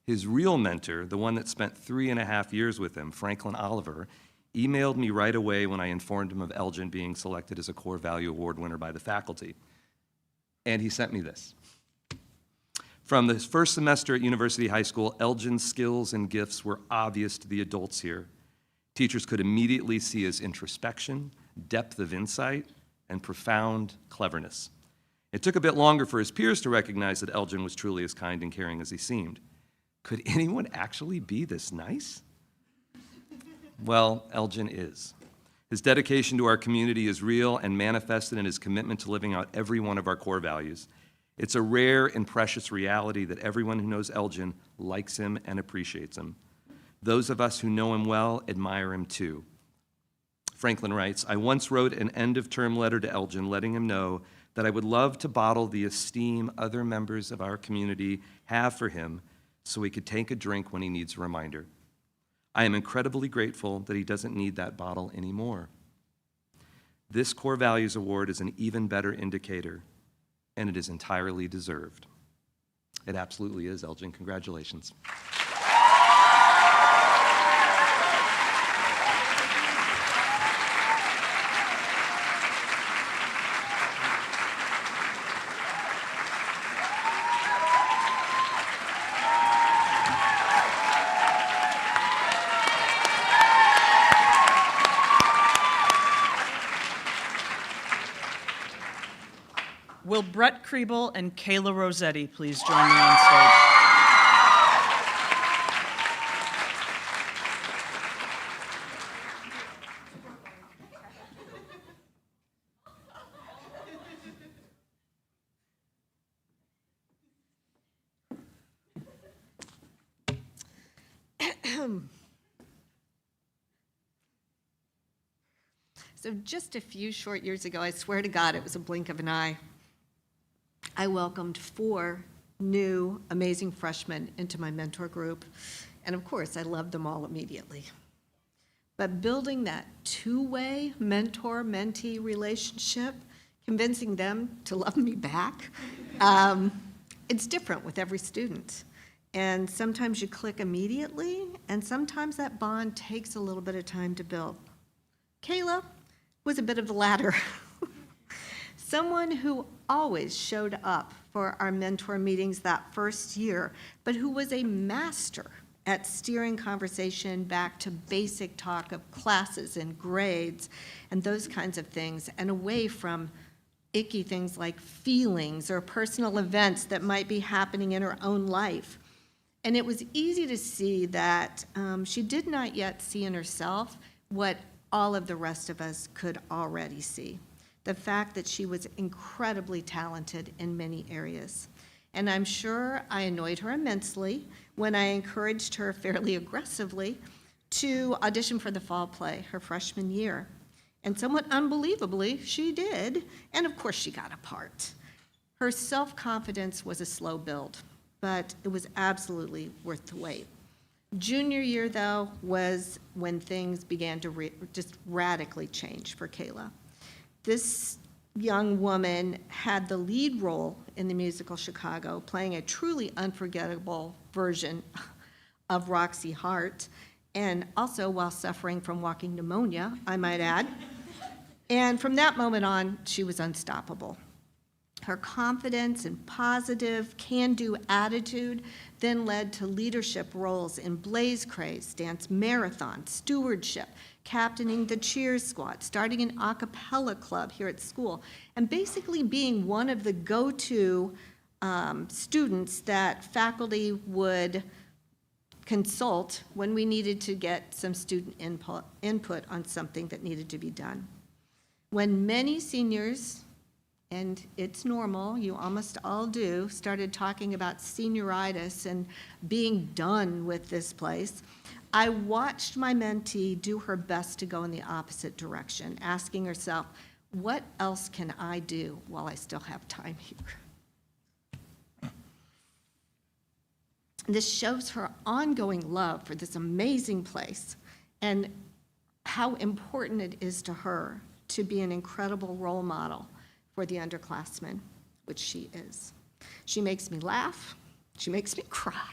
His real mentor, the one that spent 3.5 years with him, Franklin Oliver, emailed me right away when I informed him of Elgin being selected as a Core Value Award winner by the faculty. And he sent me this. From his first semester at University High School, Elgin's skills and gifts were obvious to the adults here. Teachers could immediately see his introspection, depth of insight, and profound cleverness. It took a bit longer for his peers to recognize that Elgin was truly as kind and caring as he seemed. Could anyone actually be this nice? Well, Elgin is. His dedication to our community is real and manifested in his commitment to living out every one of our core values. It's a rare and precious reality that everyone who knows Elgin likes him and appreciates him. Those of us who know him well admire him too. Franklin writes, I once wrote an end-of-term letter to Elgin letting him know that I would love to bottle the esteem other members of our community have for him so he could take a drink when he needs a reminder. I am incredibly grateful that he doesn't need that bottle anymore. This Core Values Award is an even better indicator, and it is entirely deserved. It absolutely is, Elgin. Congratulations. Will Brett Kriebel and Kayla Rossetti please join me on stage? So just a few short years ago, I swear to God, it was a blink of an eye, I welcomed 4 new, amazing freshmen into my mentor group. And of course, I loved them all immediately. But building that two-way mentor-mentee relationship, convincing them to love me back, it's different with every student. And sometimes you click immediately, and sometimes that bond takes a little bit of time to build. Kayla was a bit of the latter. Someone who always showed up for our mentor meetings that first year, but who was a master at steering conversation back to basic talk of classes and grades and those kinds of things, and away from icky things like feelings or personal events that might be happening in her own life. And it was easy to see that she did not yet see in herself what all of the rest of us could already see. The fact that she was incredibly talented in many areas. And I'm sure I annoyed her immensely when I encouraged her fairly aggressively to audition for the fall play her freshman year. And somewhat unbelievably, she did, and of course she got a part. Her self-confidence was a slow build, but it was absolutely worth the wait. Junior year, though, was when things began to just radically change for Kayla. This young woman had the lead role in the musical Chicago, playing a truly unforgettable version of Roxy Hart, and also while suffering from walking pneumonia, I might add. And from that moment on, she was unstoppable. Her confidence and positive, can-do attitude then led to leadership roles in Blaze Craze, dance marathon, stewardship, captaining the cheer squad, starting an a cappella club here at school, and basically being one of the go-to students that faculty would consult when we needed to get some student input on something that needed to be done. When many seniors, and it's normal, you almost all do, started talking about senioritis and being done with this place, I watched my mentee do her best to go in the opposite direction, asking herself, what else can I do while I still have time here? This shows her ongoing love for this amazing place and how important it is to her to be an incredible role model for the underclassmen, which she is. She makes me laugh. She makes me cry.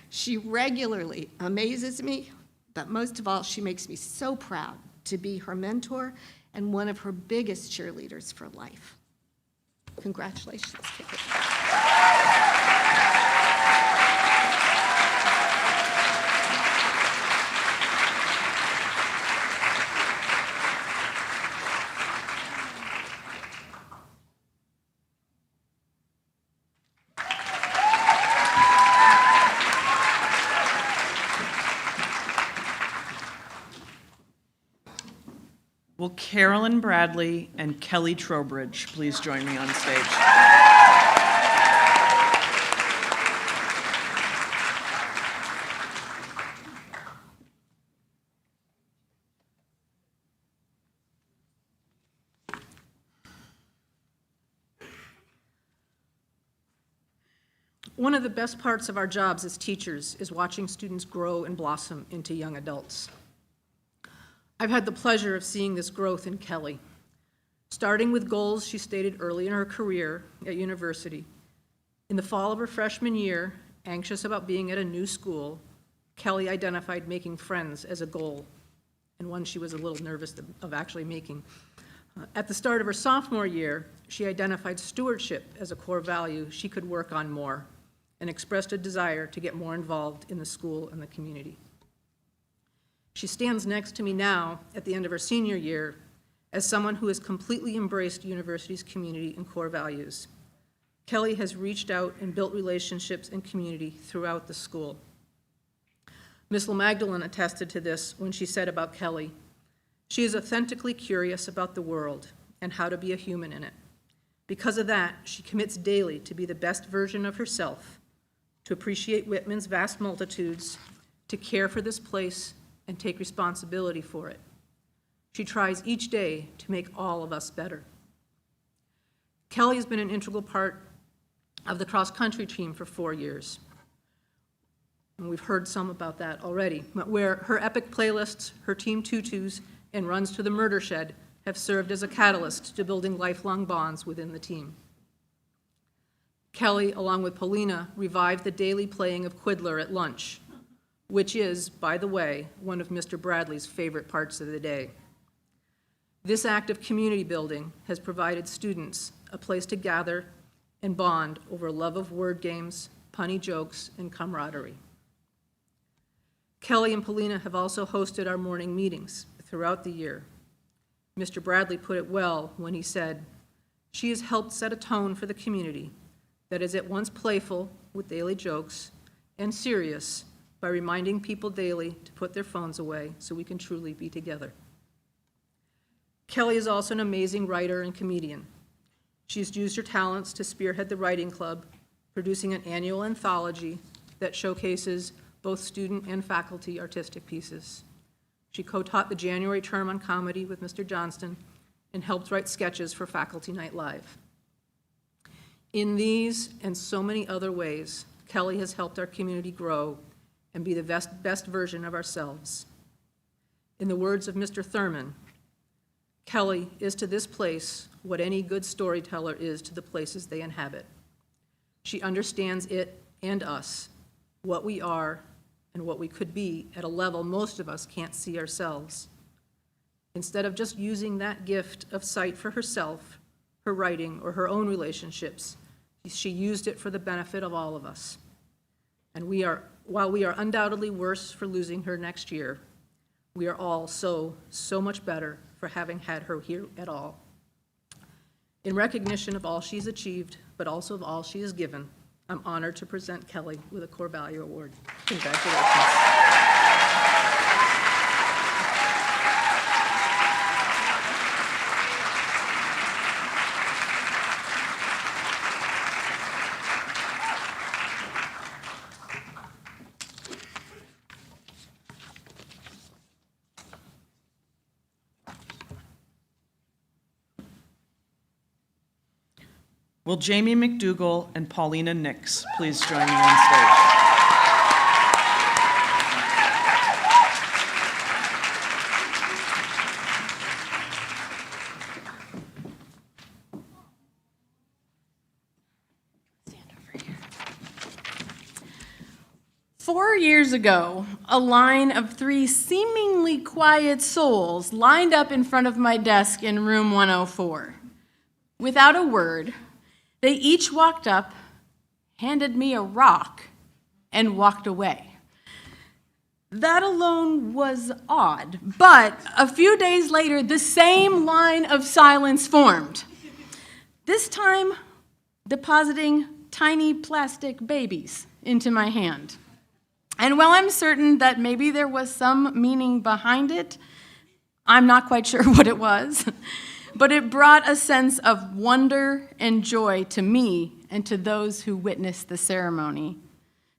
She regularly amazes me, but most of all, she makes me so proud to be her mentor and one of her biggest cheerleaders for life. Congratulations, Kayla. Will Carolyn Bradley and Kelly Trowbridge please join me on stage? One of the best parts of our jobs as teachers is watching students grow and blossom into young adults. I've had the pleasure of seeing this growth in Kelly, starting with goals she stated early in her career at university. In the fall of her freshman year, anxious about being at a new school, Kelly identified making friends as a goal, and one she was a little nervous of actually making. At the start of her sophomore year, she identified stewardship as a core value she could work on more, and expressed a desire to get more involved in the school and the community. She stands next to me now at the end of her senior year as someone who has completely embraced university's community and core values. Kelly has reached out and built relationships and community throughout the school. Ms. LaMagdalene attested to this when she said about Kelly, she is authentically curious about the world and how to be a human in it. Because of that, she commits daily to be the best version of herself, to appreciate Whitman's vast multitudes, to care for this place, and take responsibility for it. She tries each day to make all of us better. Kelly has been an integral part of the cross-country team for 4 years. And we've heard some about that already, where her epic playlists, her team tutus, and runs to the murder shed have served as a catalyst to building lifelong bonds within the team. Kelly, along with Paulina, revived the daily playing of Quiddler at lunch, which is, by the way, one of Mr. Bradley's favorite parts of the day. This act of community building has provided students a place to gather and bond over love of word games, punny jokes, and camaraderie. Kelly and Paulina have also hosted our morning meetings throughout the year. Mr. Bradley put it well when he said, "She has helped set a tone for the community that is at once playful with daily jokes and serious by reminding people daily to put their phones away so we can truly be together." Kelly is also an amazing writer and comedian. She's used her talents to spearhead the writing club, producing an annual anthology that showcases both student and faculty artistic pieces. She co-taught the January term on comedy with Mr. Johnston and helped write sketches for Faculty Night Live. In these and so many other ways, Kelly has helped our community grow and be the best version of ourselves. In the words of Mr. Thurman, Kelly is to this place what any good storyteller is to the places they inhabit. She understands it and us, what we are and what we could be at a level most of us can't see ourselves. Instead of just using that gift of sight for herself, her writing, or her own relationships, she used it for the benefit of all of us. And while we are undoubtedly worse for losing her next year, we are all so much better for having had her here at all. In recognition of all she's achieved, but also of all she has given, I'm honored to present Kelly with a Core Value Award. Congratulations. Will Jamie McDougall and Paulina Nix please join me on stage? 4 years ago, a line of 3 seemingly quiet souls lined up in front of my desk in room 104. Without a word, they each walked up, handed me a rock, and walked away. That alone was odd, but a few days later, the same line of silence formed. This time, depositing tiny plastic babies into my hand. And while I'm certain that maybe there was some meaning behind it, I'm not quite sure what it was, but it brought a sense of wonder and joy to me and to those who witnessed the ceremony.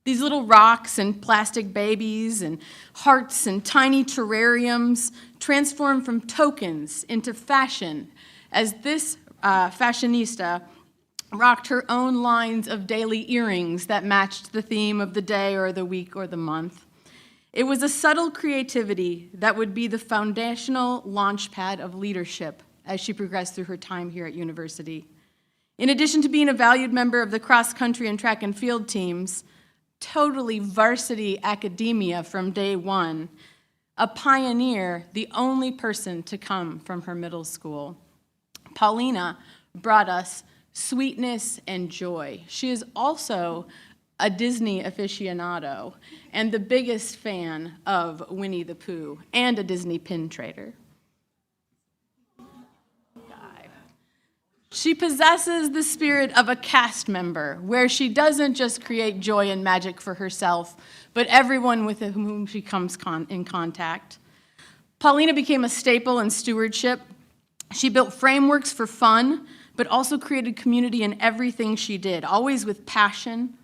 These little rocks and plastic babies and hearts and tiny terrariums transformed from tokens into fashion as this fashionista rocked her own lines of daily earrings that matched the theme of the day or the week or the month. It was a subtle creativity that would be the foundational launchpad of leadership as she progressed through her time here at university. In addition to being a valued member of the cross-country and track and field teams, totally varsity academia from day one, a pioneer, the only person to come from her middle school. Paulina brought us sweetness and joy. She is also a Disney aficionado and the biggest fan of Winnie the Pooh and a Disney pin trader. She possesses the spirit of a cast member, where she doesn't just create joy and magic for herself, but everyone with whom she comes in contact. Paulina became a staple in stewardship. She built frameworks for fun, but also created community in everything she did, always with passion,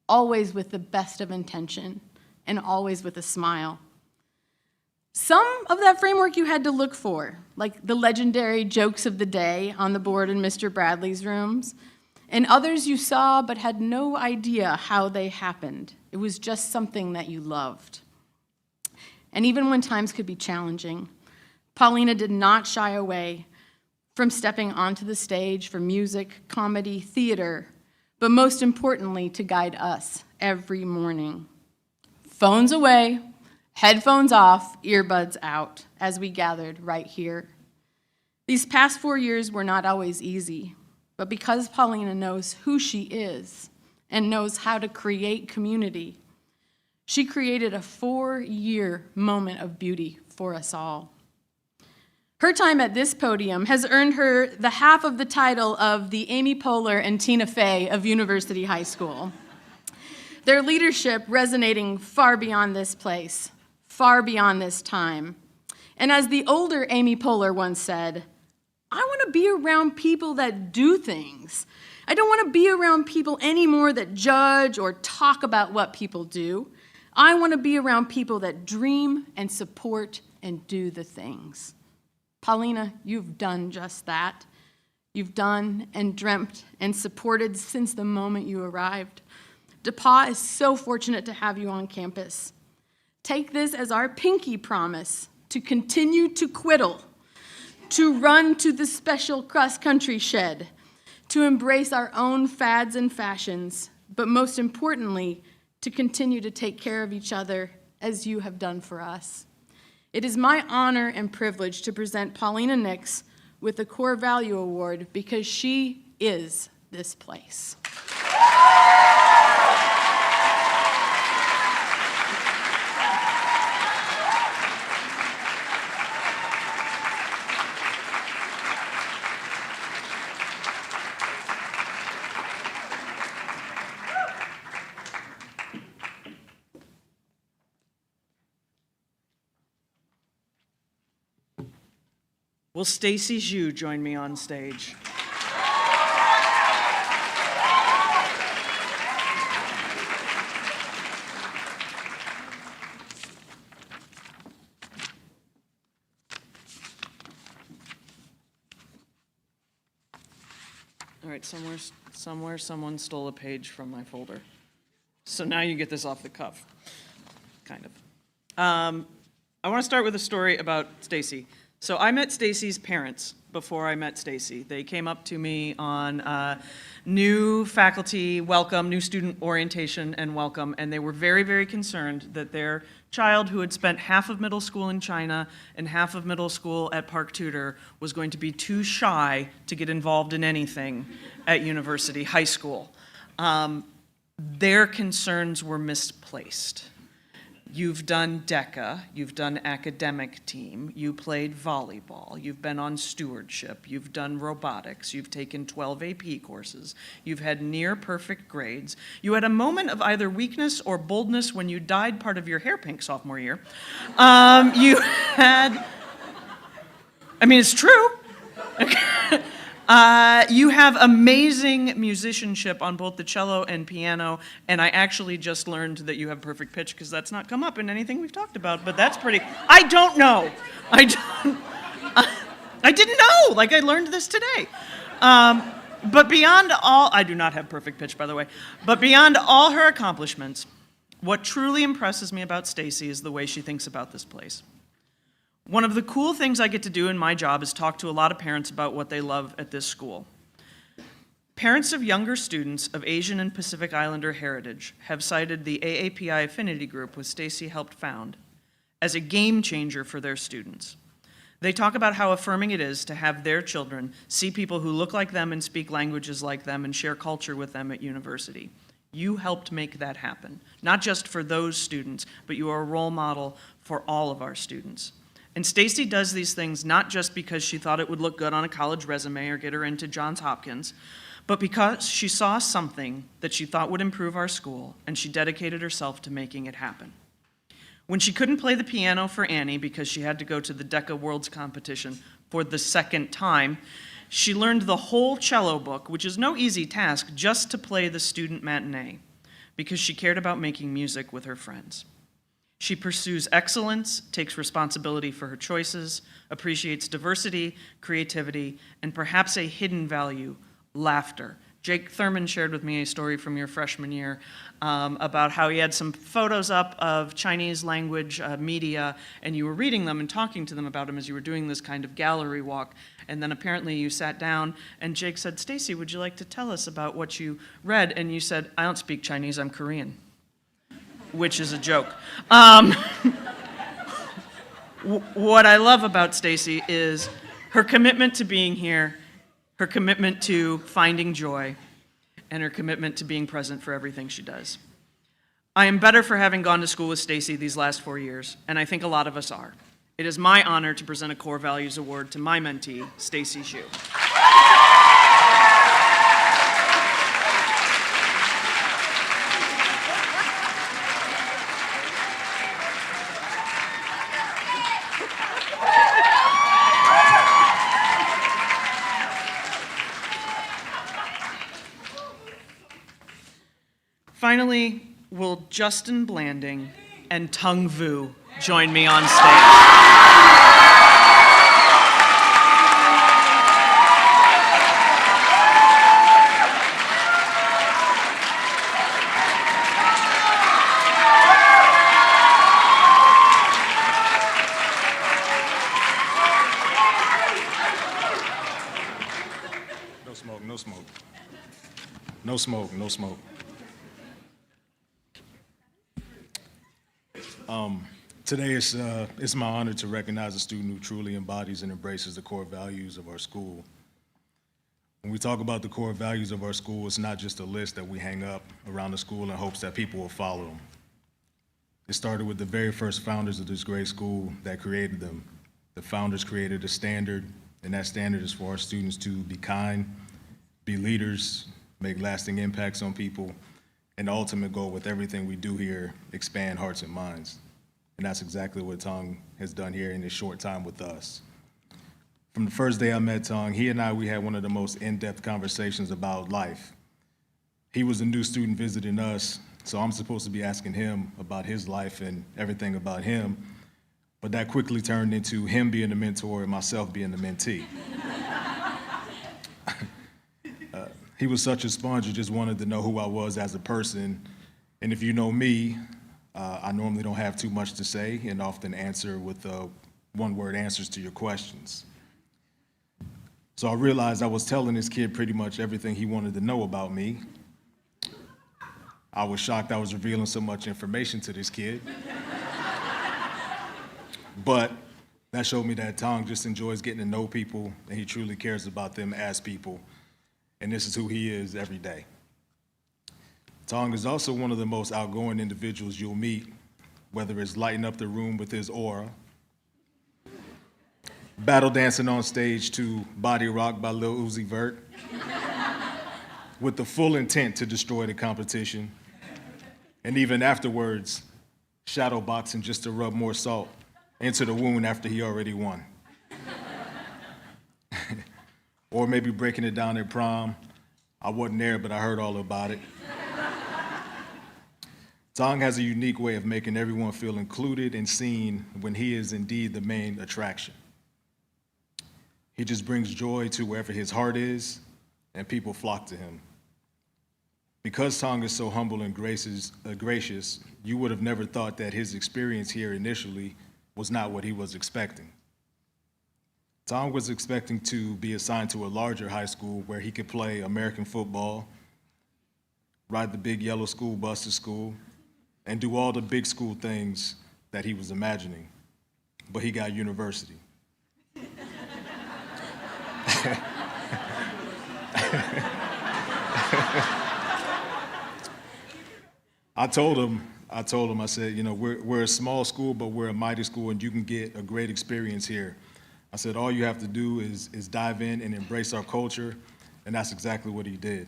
always with the best of intention, and always with a smile. Some of that framework you had to look for, like the legendary jokes of the day on the board in Mr. Bradley's rooms, and others you saw but had no idea how they happened. It was just something that you loved. And even when times could be challenging, Paulina did not shy away from stepping onto the stage for music, comedy, theater, but most importantly, to guide us every morning. Phones away, headphones off, earbuds out, as we gathered right here. These past 4 years were not always easy, but because Paulina knows who she is and knows how to create community, She created a 4-year moment of beauty for us all. Her time at this podium has earned her the half of the title of the Amy Poehler and Tina Fey of University High School. Their leadership resonating far beyond this place, far beyond this time. And as the older Amy Poehler once said, I want to be around people that do things. I don't want to be around people anymore that judge or talk about what people do. I want to be around people that dream and support and do the things. Paulina, you've done just that. You've done and dreamt and supported since the moment you arrived. DePauw is so fortunate to have you on campus. Take this as our pinky promise to continue to quiddle, to run to the special cross-country shed, to embrace our own fads and fashions, but most importantly, to continue to take care of each other as you have done for us. It is my honor and privilege to present Paulina Nix with the Core Value Award because she is this place. Will Stacy Zhu join me on stage? All right, somewhere someone stole a page from my folder. So now you get this off the cuff, kind of. I want to start with a story about Stacy. So I met Stacy's parents before I met Stacy. They came up to me on new faculty welcome, new student orientation and welcome, and they were very, very concerned that their child who had spent half of middle school in China and half of middle school at Park Tudor was going to be too shy to get involved in anything at University High School. Their concerns were misplaced. You've done DECA, you've done academic team, you played volleyball, you've been on stewardship, you've done robotics, you've taken 12 AP courses, you've had near perfect grades. You had a moment of either weakness or boldness when you dyed part of your hair pink sophomore year. You had, I mean, it's true. You have amazing musicianship on both the cello and piano, and I actually just learned that you have perfect pitch because that's not come up in anything we've talked about, but that's pretty, I don't know. I didn't know, like I learned this today. But beyond all, I do not have perfect pitch, by the way, but beyond all her accomplishments, what truly impresses me about Stacy is the way she thinks about this place. One of the cool things I get to do in my job is talk to a lot of parents about what they love at this school. Parents of younger students of Asian and Pacific Islander heritage have cited the AAPI affinity group, which Stacy helped found, as a game changer for their students. They talk about how affirming it is to have their children see people who look like them and speak languages like them and share culture with them at university. You helped make that happen, not just for those students, but you are a role model for all of our students. And Stacy does these things not just because she thought it would look good on a college resume or get her into Johns Hopkins, but because she saw something that she thought would improve our school, and she dedicated herself to making it happen. When she couldn't play the piano for Annie because she had to go to the DECA Worlds competition for the second time, she learned the whole cello book, which is no easy task, just to play the student matinee, because she cared about making music with her friends. She pursues excellence, takes responsibility for her choices, appreciates diversity, creativity, and perhaps a hidden value, laughter. Jake Thurman shared with me a story from your freshman year about how he had some photos up of Chinese language media, and you were reading them and talking to them about them as you were doing this kind of gallery walk. And then apparently you sat down, and Jake said, "Stacy, would you like to tell us about what you read?" And you said, "I don't speak Chinese, I'm Korean." Which is a joke. What I love about Stacy is her commitment to being here, her commitment to finding joy, and her commitment to being present for everything she does. I am better for having gone to school with Stacy these last 4 years, and I think a lot of us are. It is my honor to present a Core Values Award to my mentee, Stacy Xu. Finally, will Justin Blanding and Tung Vu join me on stage? No smoke, no smoke. No smoke, no smoke. Today it's my honor to recognize a student who truly embodies and embraces the core values of our school. When we talk about the core values of our school, it's not just a list that we hang up around the school in hopes that people will follow them. It started with the very first founders of this great school that created them. The founders created a standard, and that standard is for our students to be kind, be leaders, make lasting impacts on people, and the ultimate goal with everything we do here, expand hearts and minds. And that's exactly what Tong has done here in his short time with us. From the first day I met Tong, he and we had one of the most in-depth conversations about life. He was a new student visiting us, so I'm supposed to be asking him about his life and everything about him, but that quickly turned into him being the mentor and myself being the mentee. He was such a sponge, he just wanted to know who I was as a person, and if you know me, I normally don't have too much to say and often answer with one-word answers to your questions. So I realized I was telling this kid pretty much everything he wanted to know about me. I was shocked I was revealing so much information to this kid. But that showed me that Tong just enjoys getting to know people and he truly cares about them as people. And this is who he is every day. Tong is also one of the most outgoing individuals you'll meet, whether it's lighting up the room with his aura, battle dancing on stage to Body Rock by Lil Uzi Vert, with the full intent to destroy the competition, and even afterwards, shadow boxing just to rub more salt into the wound after he already won. Or maybe breaking it down at prom. I wasn't there, but I heard all about it. Tong has a unique way of making everyone feel included and seen when he is indeed the main attraction. He just brings joy to wherever his heart is, and people flock to him. Because Tong is so humble and gracious, you would have never thought that his experience here initially was not what he was expecting. Tong was expecting to be assigned to a larger high school where he could play American football, ride the big yellow school bus to school, and do all the big school things that he was imagining. But he got university. I told him, I said, you know, we're a small school, but we're a mighty school, and you can get a great experience here. I said, all you have to do is dive in and embrace our culture, and that's exactly what he did.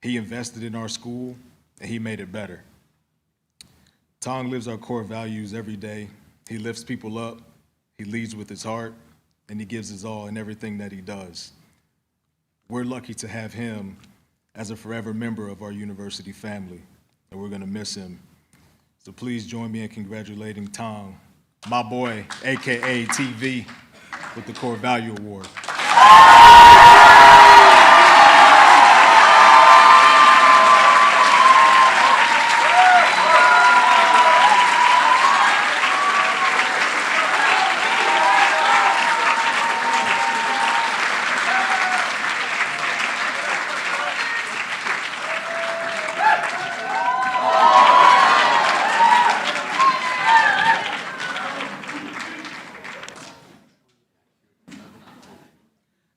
He invested in our school, and he made it better. Tong lives our core values every day. He lifts people up, he leads with his heart, and he gives his all in everything that he does. We're lucky to have him as a forever member of our university family, and we're gonna miss him. So please join me in congratulating Tong, my boy, AKA TV, with the Core Value Award.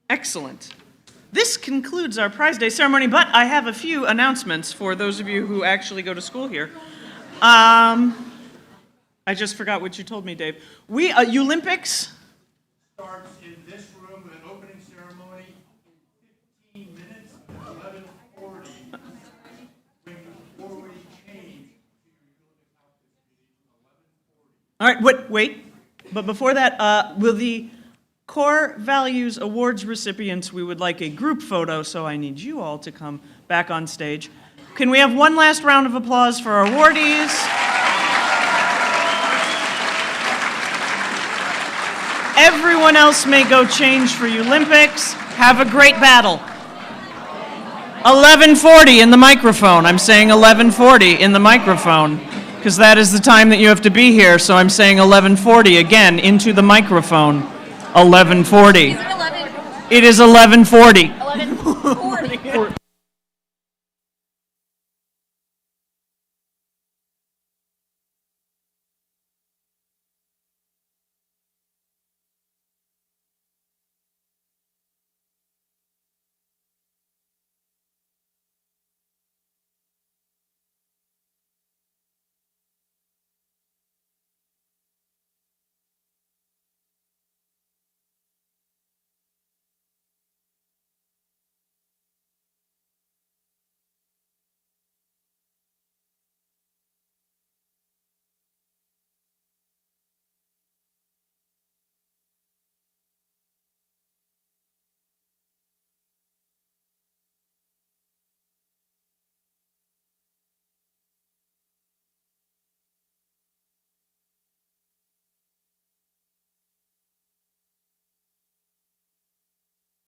Excellent. This concludes our Prize Day ceremony, but I have a few announcements for those of you who actually go to school here. I just forgot what you told me, Dave. Olympics? Starts in this room with an opening ceremony in 15 minutes at 11:40. Before we change. All right, wait. But before that, will the Core Values Awards recipients, we would like a group photo, so I need you all to come back on stage. Can we have one last round of applause for our awardees? Everyone else may go change for Olympics. Have a great battle. 11:40 in the microphone. I'm saying 11:40 in the microphone, because that is the time that you have to be here, so I'm saying 11:40 again into the microphone. 11:40. It is 11:40.